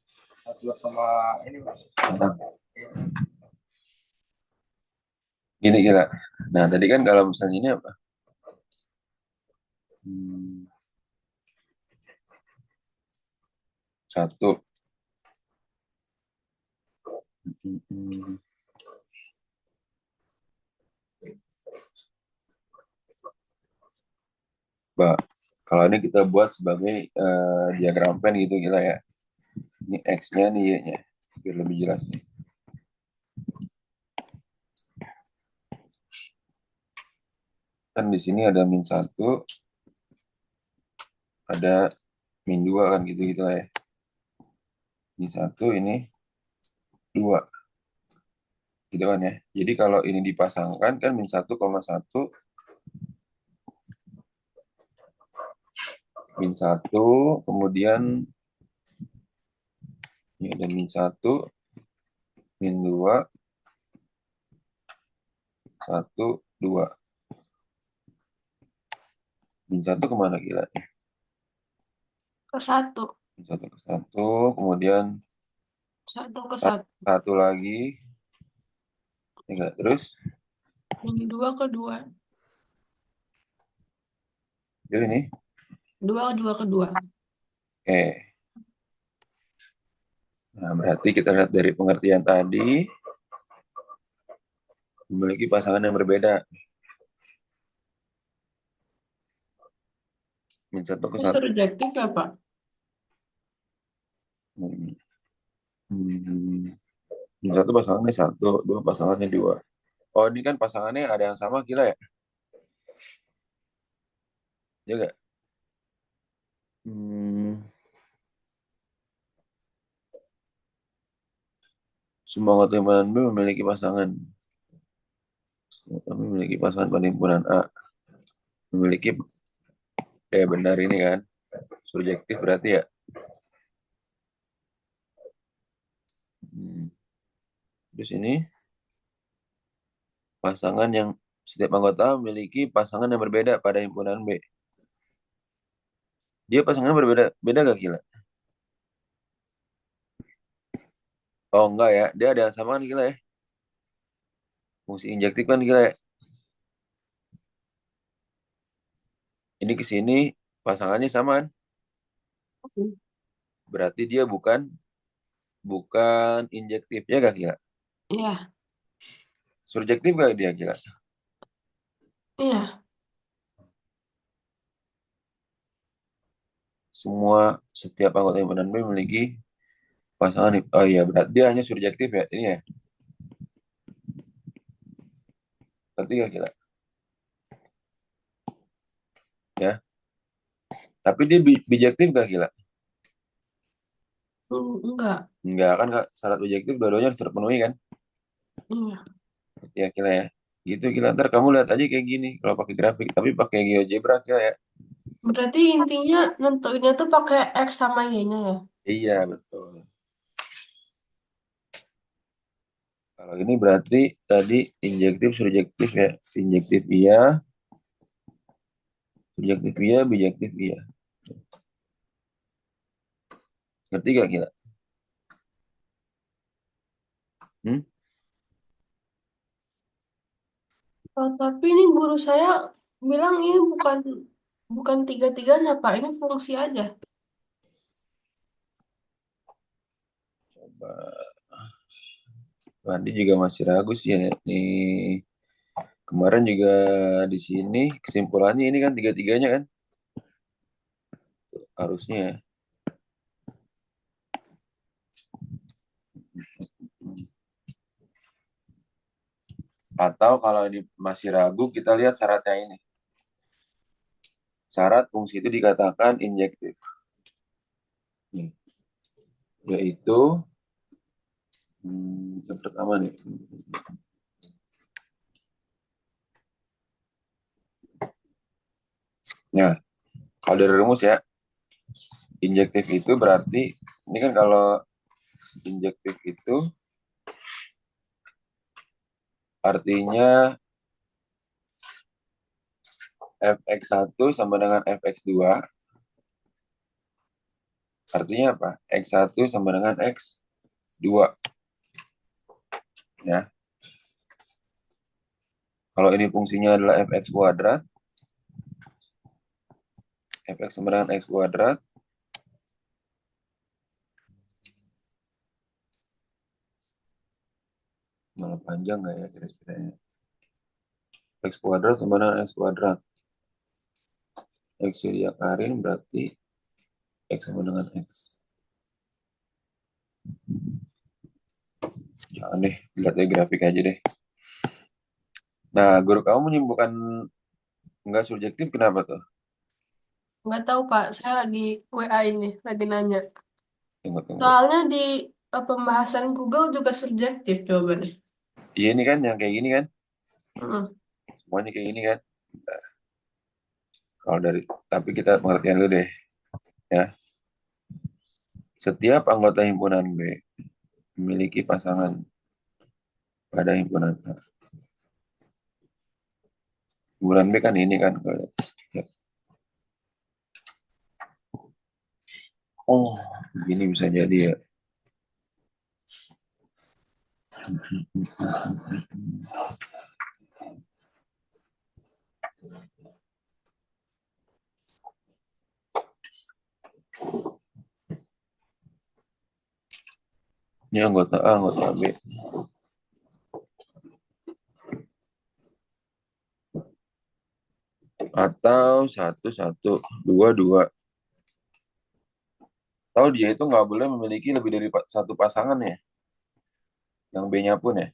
Telur sama ini, Pak. Mantap. Iya. Gini kira. Nah tadi kan kalau misalnya ini apa? 1. Kalau ini kita buat sebagai diagram pen gitu gila ya. Ini X-nya nih Y-nya. Biar lebih jelas nih. Kan di sini ada min 1, ada min 2 kan gitu lah ya. Ini 1, ini 2. Gitu kan ya. Jadi kalau ini dipasangkan kan min 1,1 min 1, kemudian ini ada min 1, min 2, 1, 2. Min 1 kemana gila? Ke 1. Min 1 ke 1, kemudian 1 ke 1. 1 lagi. Enggak, terus? Min 2 ke 2. Jadi ini? 2 ke 2. Oke. Nah, berarti kita lihat dari pengertian tadi, memiliki pasangan yang berbeda. Min 1 ke 1. Surjektif ya, Pak? Min 1 pasangannya 1, 2 pasangannya 2. Oh, ini kan pasangannya ada yang sama gila ya? Juga. Hmm, semua anggota himpunan B memiliki pasangan. Kami memiliki pasangan pada himpunan A. Memiliki, ya benar ini kan. Subjektif berarti ya. Hmm. Terus ini pasangan yang setiap anggota memiliki pasangan yang berbeda pada himpunan B. Dia pasangannya berbeda, beda gak gila? Oh enggak ya, dia ada yang sama kan gila ya. Fungsi injektif kan gila ya. Ini ke sini pasangannya sama kan? Berarti dia bukan bukan injektif ya gak gila? Iya, Surjektif gak dia gila? iya. Semua setiap anggota himpunan B memiliki pasangan. Oh iya, berarti dia hanya surjektif ya. Ini ya. Berarti gak gila? Ya. Tapi dia bijektif gak gila? Enggak. Enggak kan Kak, syarat objektif dua-duanya harus terpenuhi kan? Iya. Ya kira ya. Gitu kira ntar kamu lihat aja kayak gini kalau pakai grafik, tapi pakai GeoGebra kira ya. Berarti intinya nentuinnya tuh pakai X sama Y-nya ya? Iya betul. Kalau ini berarti tadi injektif surjektif ya. Injektif iya, surjektif iya, bijektif iya. Ngerti gak kira? Hmm? Oh, tapi ini guru saya bilang ini bukan bukan tiga-tiganya, Pak. Ini fungsi aja. Coba. Tadi juga masih ragu sih ya. Nih kemarin juga di sini kesimpulannya ini kan tiga-tiganya kan harusnya ya. Atau kalau ini masih ragu kita lihat syaratnya ini. Syarat fungsi itu dikatakan injektif. Nih, yaitu yang pertama nih. Nah, kalau dari rumus ya, injektif itu berarti ini kan kalau injektif itu artinya fx1 sama dengan fx2. Artinya apa? X1 sama dengan X2. Ya. Kalau ini fungsinya adalah fx kuadrat, fx sama dengan x kuadrat, malah panjang nggak ya kira-kira ya? X kuadrat sama dengan x kuadrat. X diakarin berarti X sama dengan X. Jangan deh, lihat deh grafik aja deh. Nah, guru kamu menyembuhkan enggak subjektif kenapa tuh? Nggak tahu, Pak. Saya lagi WA ini, lagi nanya. Tunggu, tunggu. Soalnya di pembahasan Google juga subjektif jawabannya. Iya ini kan yang kayak gini kan? Mm-mm. Semuanya kayak gini kan? Nah, kalau dari, tapi kita pengertian dulu deh. Ya, setiap anggota himpunan B memiliki pasangan pada himpunan A. Himpunan B kan ini kan? Ya. Oh, begini bisa jadi ya. Ini anggota A, anggota B. Atau satu, satu, dua, dua. Tahu dia itu nggak boleh memiliki lebih dari satu pasangan ya. Yang B-nya pun ya.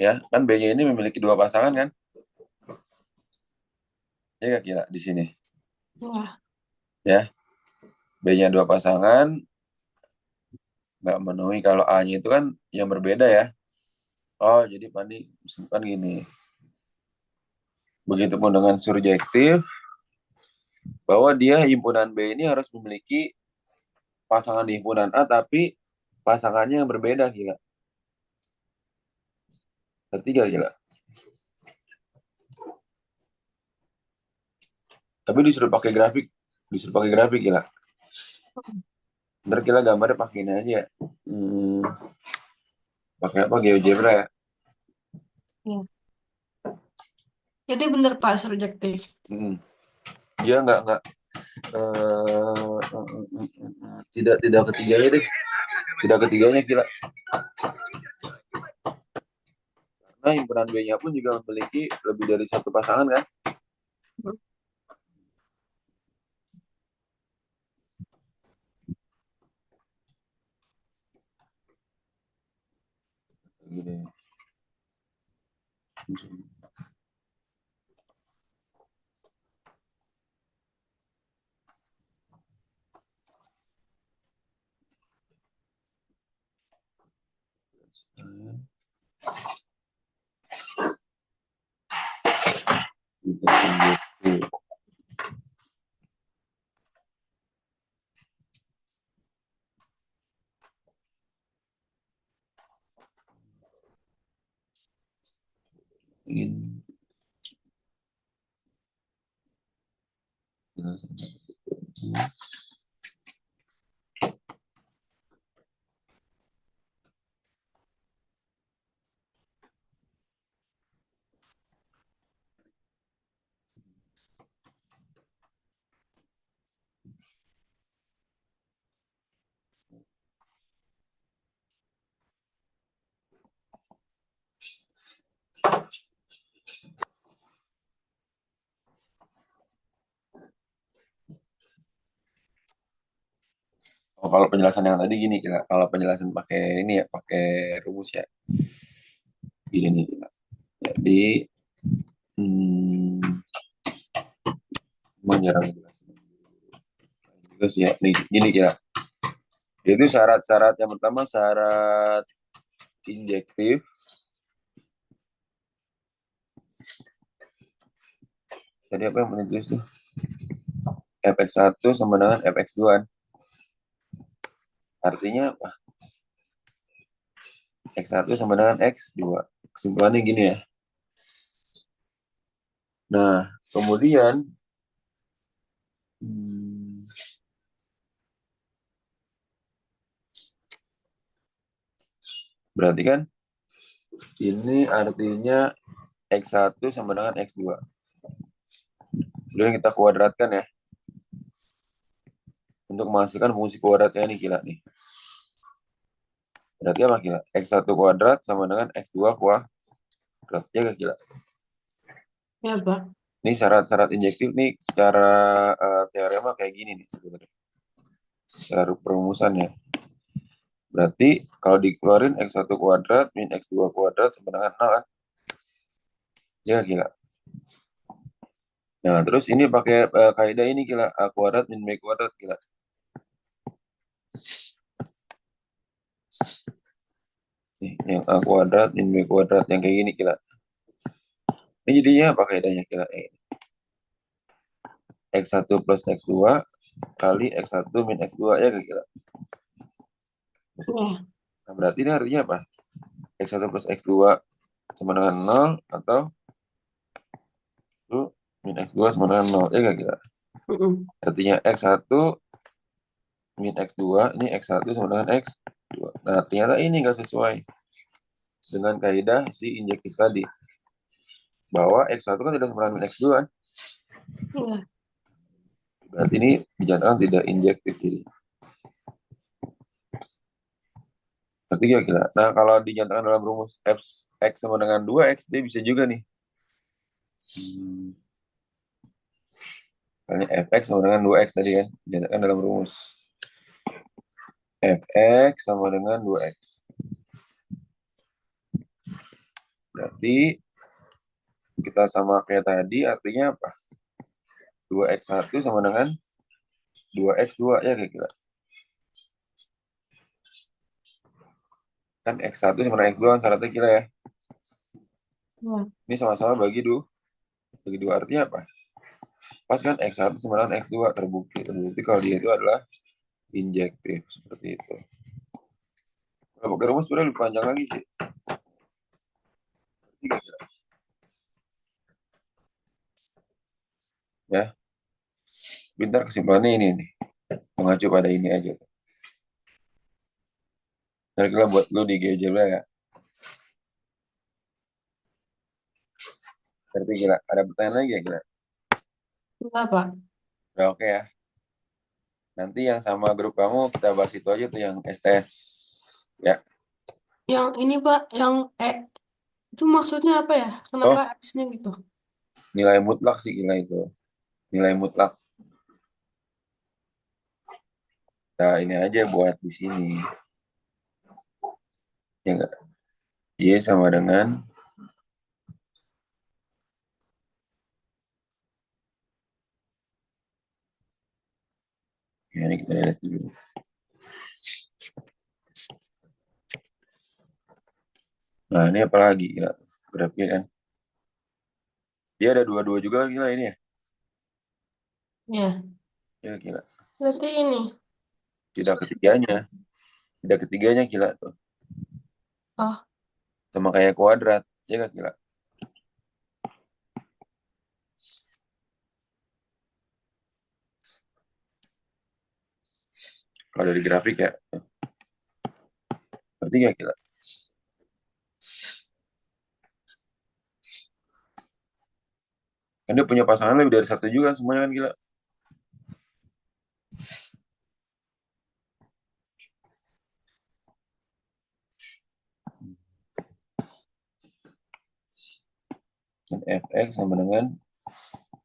Ya, kan B-nya ini memiliki dua pasangan kan? Ya nggak kira di sini. Ya. Ya, B-nya dua pasangan, nggak memenuhi kalau A-nya itu kan yang berbeda ya. Oh, jadi Pandi misalkan gini. Begitupun dengan surjektif, bahwa dia himpunan B ini harus memiliki pasangan di himpunan A, tapi pasangannya yang berbeda, gila. Ketiga, gila. Tapi disuruh pakai grafik, gila. Ntar kita gambarnya pakai ini aja ya. Pakai apa? GeoGebra ya. Ya. Jadi bener Pak subjektif. Hmm. Dia nggak tidak ketiganya deh. Tidak ketiganya gila. Karena himpunan B-nya pun juga memiliki lebih dari satu pasangan kan. Gini. Ingin Oh, kalau penjelasan yang tadi gini kita, kalau penjelasan pakai ini ya, pakai rumus ya. Gini nih kita. Jadi hmm, emang jarang jelasin juga sih ya. Nih, gini ya. Itu syarat-syarat yang pertama syarat injektif. Jadi apa yang punya tulis tuh? Fx1 sama dengan Fx2. Artinya apa? X1 sama dengan X2. Kesimpulannya gini ya. Nah, kemudian berarti kan ini artinya X1 sama dengan X2. Kemudian kita kuadratkan ya. Untuk menghasilkan fungsi kuadratnya ini gila nih. Berarti apa gila? X1 kuadrat sama dengan X2 kuadrat. Ya gak gila? Ya Pak. Ini syarat-syarat injektif nih secara teorema kayak gini nih sebenarnya. Secara perumusannya. Berarti kalau dikeluarin X1 kuadrat min X2 kuadrat sama dengan 0 kan? Ya gila. Nah, terus ini pakai kaidah ini gila. A kuadrat min B kuadrat gila. Nih, yang A kuadrat min B kuadrat yang kayak gini gila. Ini jadinya apa kaidahnya gila? X1 plus X2 kali X1 min X2 ya gila. Ya. Nah, berarti ini artinya apa? X1 plus X2 sama dengan 0 atau itu min X2 sama dengan 0 ya gak gila. Artinya X1 min X2 ini X1 sama dengan X2. Nah, ternyata ini nggak sesuai dengan kaidah si injektif tadi. Bahwa X1 kan tidak sama dengan X2 kan? Ya. Berarti ini dinyatakan tidak injektif jadi. Berarti kira-kira. Nah, kalau dinyatakan dalam rumus X sama dengan 2X, dia bisa juga nih. Misalnya Fx sama dengan 2X tadi kan. Dinyatakan dalam rumus. Fx sama dengan 2X. Berarti kita sama kayak tadi, artinya apa? 2x1 sama dengan 2x2 ya kayak kira. Kan x1 sama dengan x2 kan syaratnya kira ya. Ya. Ini sama-sama bagi 2. Bagi 2 artinya apa? Pas kan x1 sama dengan x2 terbukti. Terbukti kalau dia itu adalah injektif. Seperti itu. Kalau pakai rumus sebenarnya lebih panjang lagi sih. Tiga, ya. Pintar kesimpulannya ini nih. Mengacu pada ini aja. Kira-kira buat lu di GeoGebra ya. Berarti gila. Ada pertanyaan lagi ya gila? Enggak, Pak. Udah oke ya. Nanti yang sama grup kamu kita bahas itu aja tuh yang STS. Ya. Yang ini, Pak, yang itu maksudnya apa ya? Kenapa Oh, X-nya gitu? nilai mutlak sih gila itu. Nilai mutlak. Nah, ini aja buat di sini. Ya enggak? Y sama dengan ya, ini kita lihat dulu. Nah, ini apa lagi gila? Grafiknya kan. Dia ada 22 juga gila ini ya. Ya, Ya gila. berarti ini. Tidak ketiganya. Tidak ketiganya gila tuh. Oh, Sama kayak kuadrat. Ya enggak gila. Kalau dari grafik ya. Berarti ya gila. Kan dia punya pasangan lebih dari satu juga semuanya kan gila. Dan fx sama dengan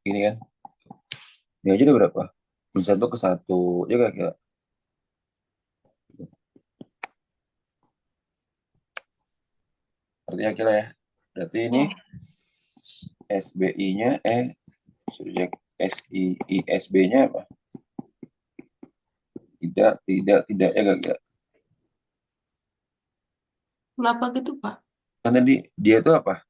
ini kan. Ini aja udah berapa? Min 1 ke 1. Ya gak gila. Artinya gila ya. Berarti ini ya. SBI-nya subjek SBI-nya apa? Tidak ya gak gila. Kenapa gitu, Pak? Karena dia itu apa?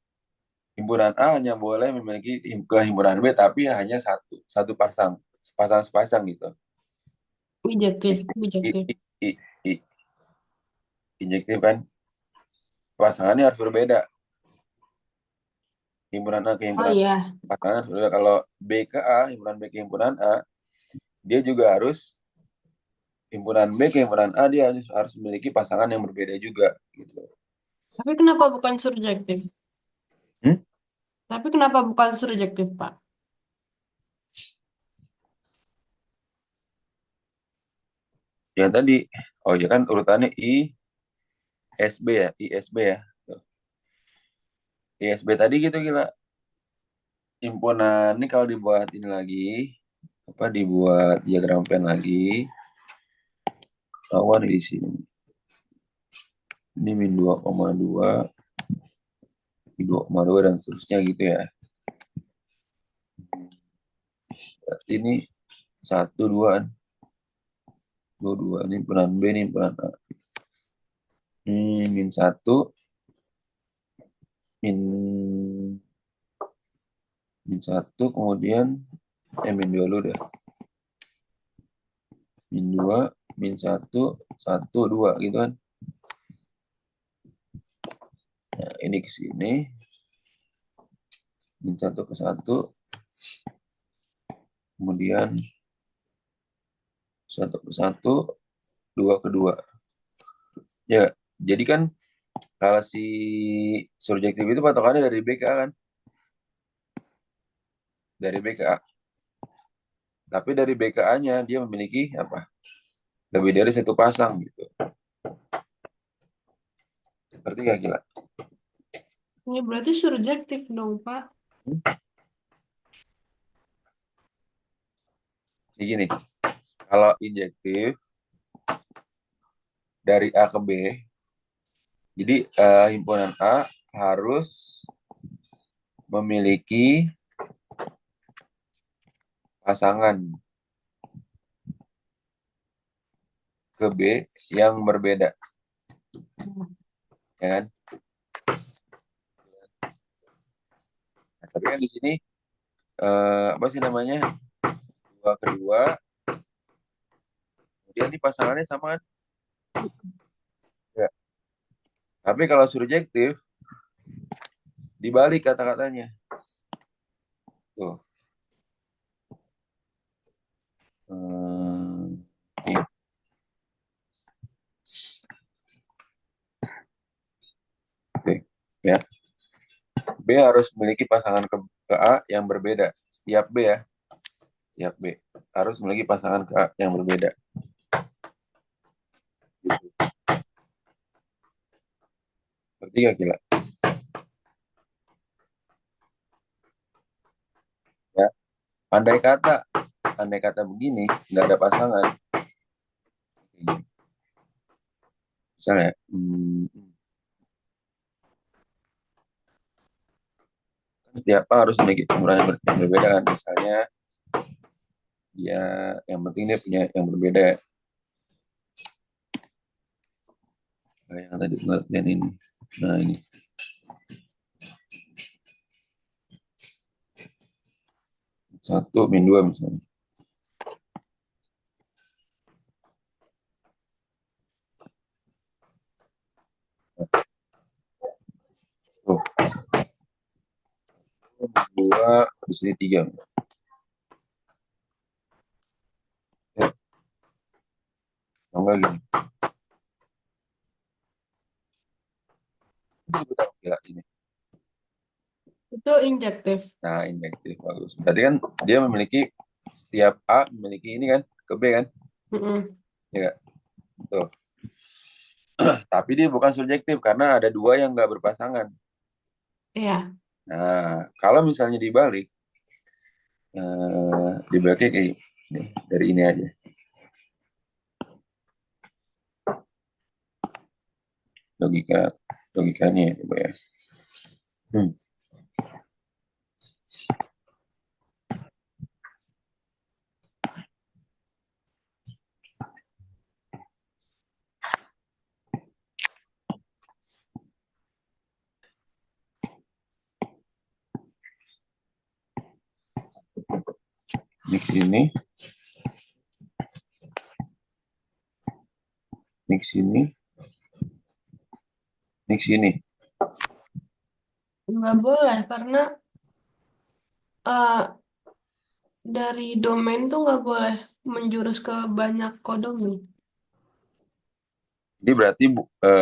Himpunan A hanya boleh memiliki ke himpunan B tapi hanya satu pasang, sepasang gitu. Bijektif, I, bijektif. i, i, i- Injektif kan pasangannya harus berbeda. Himpunan A ke Oh himpunan iya, pasangan harus berbeda. Kalau B ke A, himpunan B ke himpunan A, dia juga harus himpunan B ke himpunan A dia harus memiliki pasangan yang berbeda juga gitu. tapi kenapa bukan surjektif? Hmm? Tapi kenapa bukan surjektif, Pak? Yang tadi, oh ya kan urutannya ISB ya, ISB ya. Tuh. ISB tadi gitu gila. Himpunan ini kalau dibuat ini lagi, apa dibuat diagram plan lagi, kawan di sini. Ini min 2,2, 2,2 dan seterusnya gitu ya. Berarti ini 1, 2, 2, ini himpunan B, ini himpunan A. Ini min 1, min 1, kemudian min 2 dulu deh. Min 2, min 1, 1, 2 gitu kan. Nah, ini ke sini. Min 1 ke 1. Kemudian 1 ke 1, 2 ke 2. Ya, jadi kan kalau si surjektif itu patokannya dari B ke A kan? Dari B ke A. Tapi dari B ke A-nya dia memiliki apa? Lebih dari satu pasang gitu. Seperti gak gila? Ini berarti surjektif dong, Pak. Jadi gini, kalau injektif dari A ke B, jadi himpunan A harus memiliki pasangan ke B yang berbeda, ya kan? Nah, tapi kan di sini apa sih namanya, dua kedua, kemudian di pasangannya sama kan? Ya. Tapi kalau surjektif dibalik kata-katanya. Tuh. Iya. Oke. Ya. B harus memiliki pasangan ke A yang berbeda. Setiap B ya. Setiap B harus memiliki pasangan ke A yang berbeda. Gitu. Berarti gak gila? Ya. Andai kata begini, nggak ada pasangan. Misalnya, setiap A harus memiliki penggunaan yang berbeda kan. Misalnya, dia yang penting dia punya yang berbeda. Nah, yang tadi pengertian ini. Nah, ini. Satu min dua misalnya. Tuh. Dua, di sini tiga. Ya. Enggak gini. Ini benar gila ini. Itu injektif. Nah, injektif bagus. Berarti kan dia memiliki setiap A memiliki ini kan ke B kan? Ya, tuh. Tapi dia bukan subjektif karena ada dua yang nggak berpasangan. Iya. Nah, kalau misalnya dibalik, dibaliknya kayak ini, dari ini aja. Logikanya ya, coba ya. Mix ini, mix ini, mix ini. Nggak boleh karena eh, dari domain tuh nggak boleh menjurus ke banyak kodomi. Ini berarti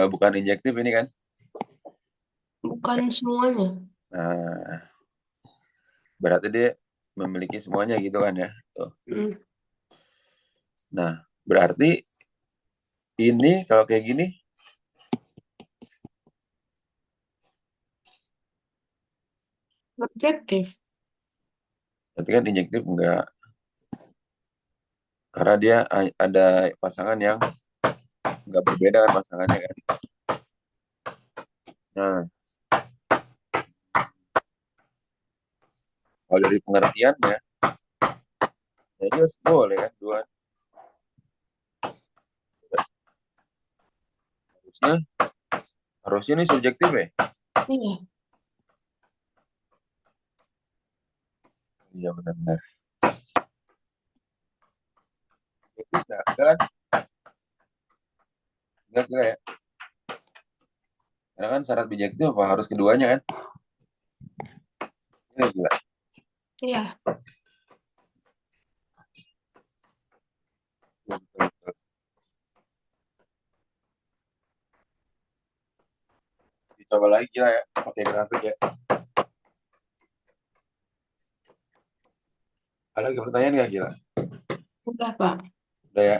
bukan injektif ini kan? Bukan semuanya. Nah, berarti dia memiliki semuanya gitu kan ya. Tuh. Nah, berarti ini kalau kayak gini Objektif. berarti kan injektif enggak, karena dia ada pasangan yang enggak berbeda kan pasangannya kan. Nah, kalau dari pengertiannya, ya dia boleh kan dua. Harusnya ini subjektif ya. Iya. Iya benar-benar. Enggak kan? Enggak kira ya. Karena kan syarat objektif apa harus keduanya kan? Ini gila. Iya. Betul. Dicoba lagi gila ya, pakai grafik ya. Ada lagi pertanyaan nggak gila? Udah, Pak. Udah ya.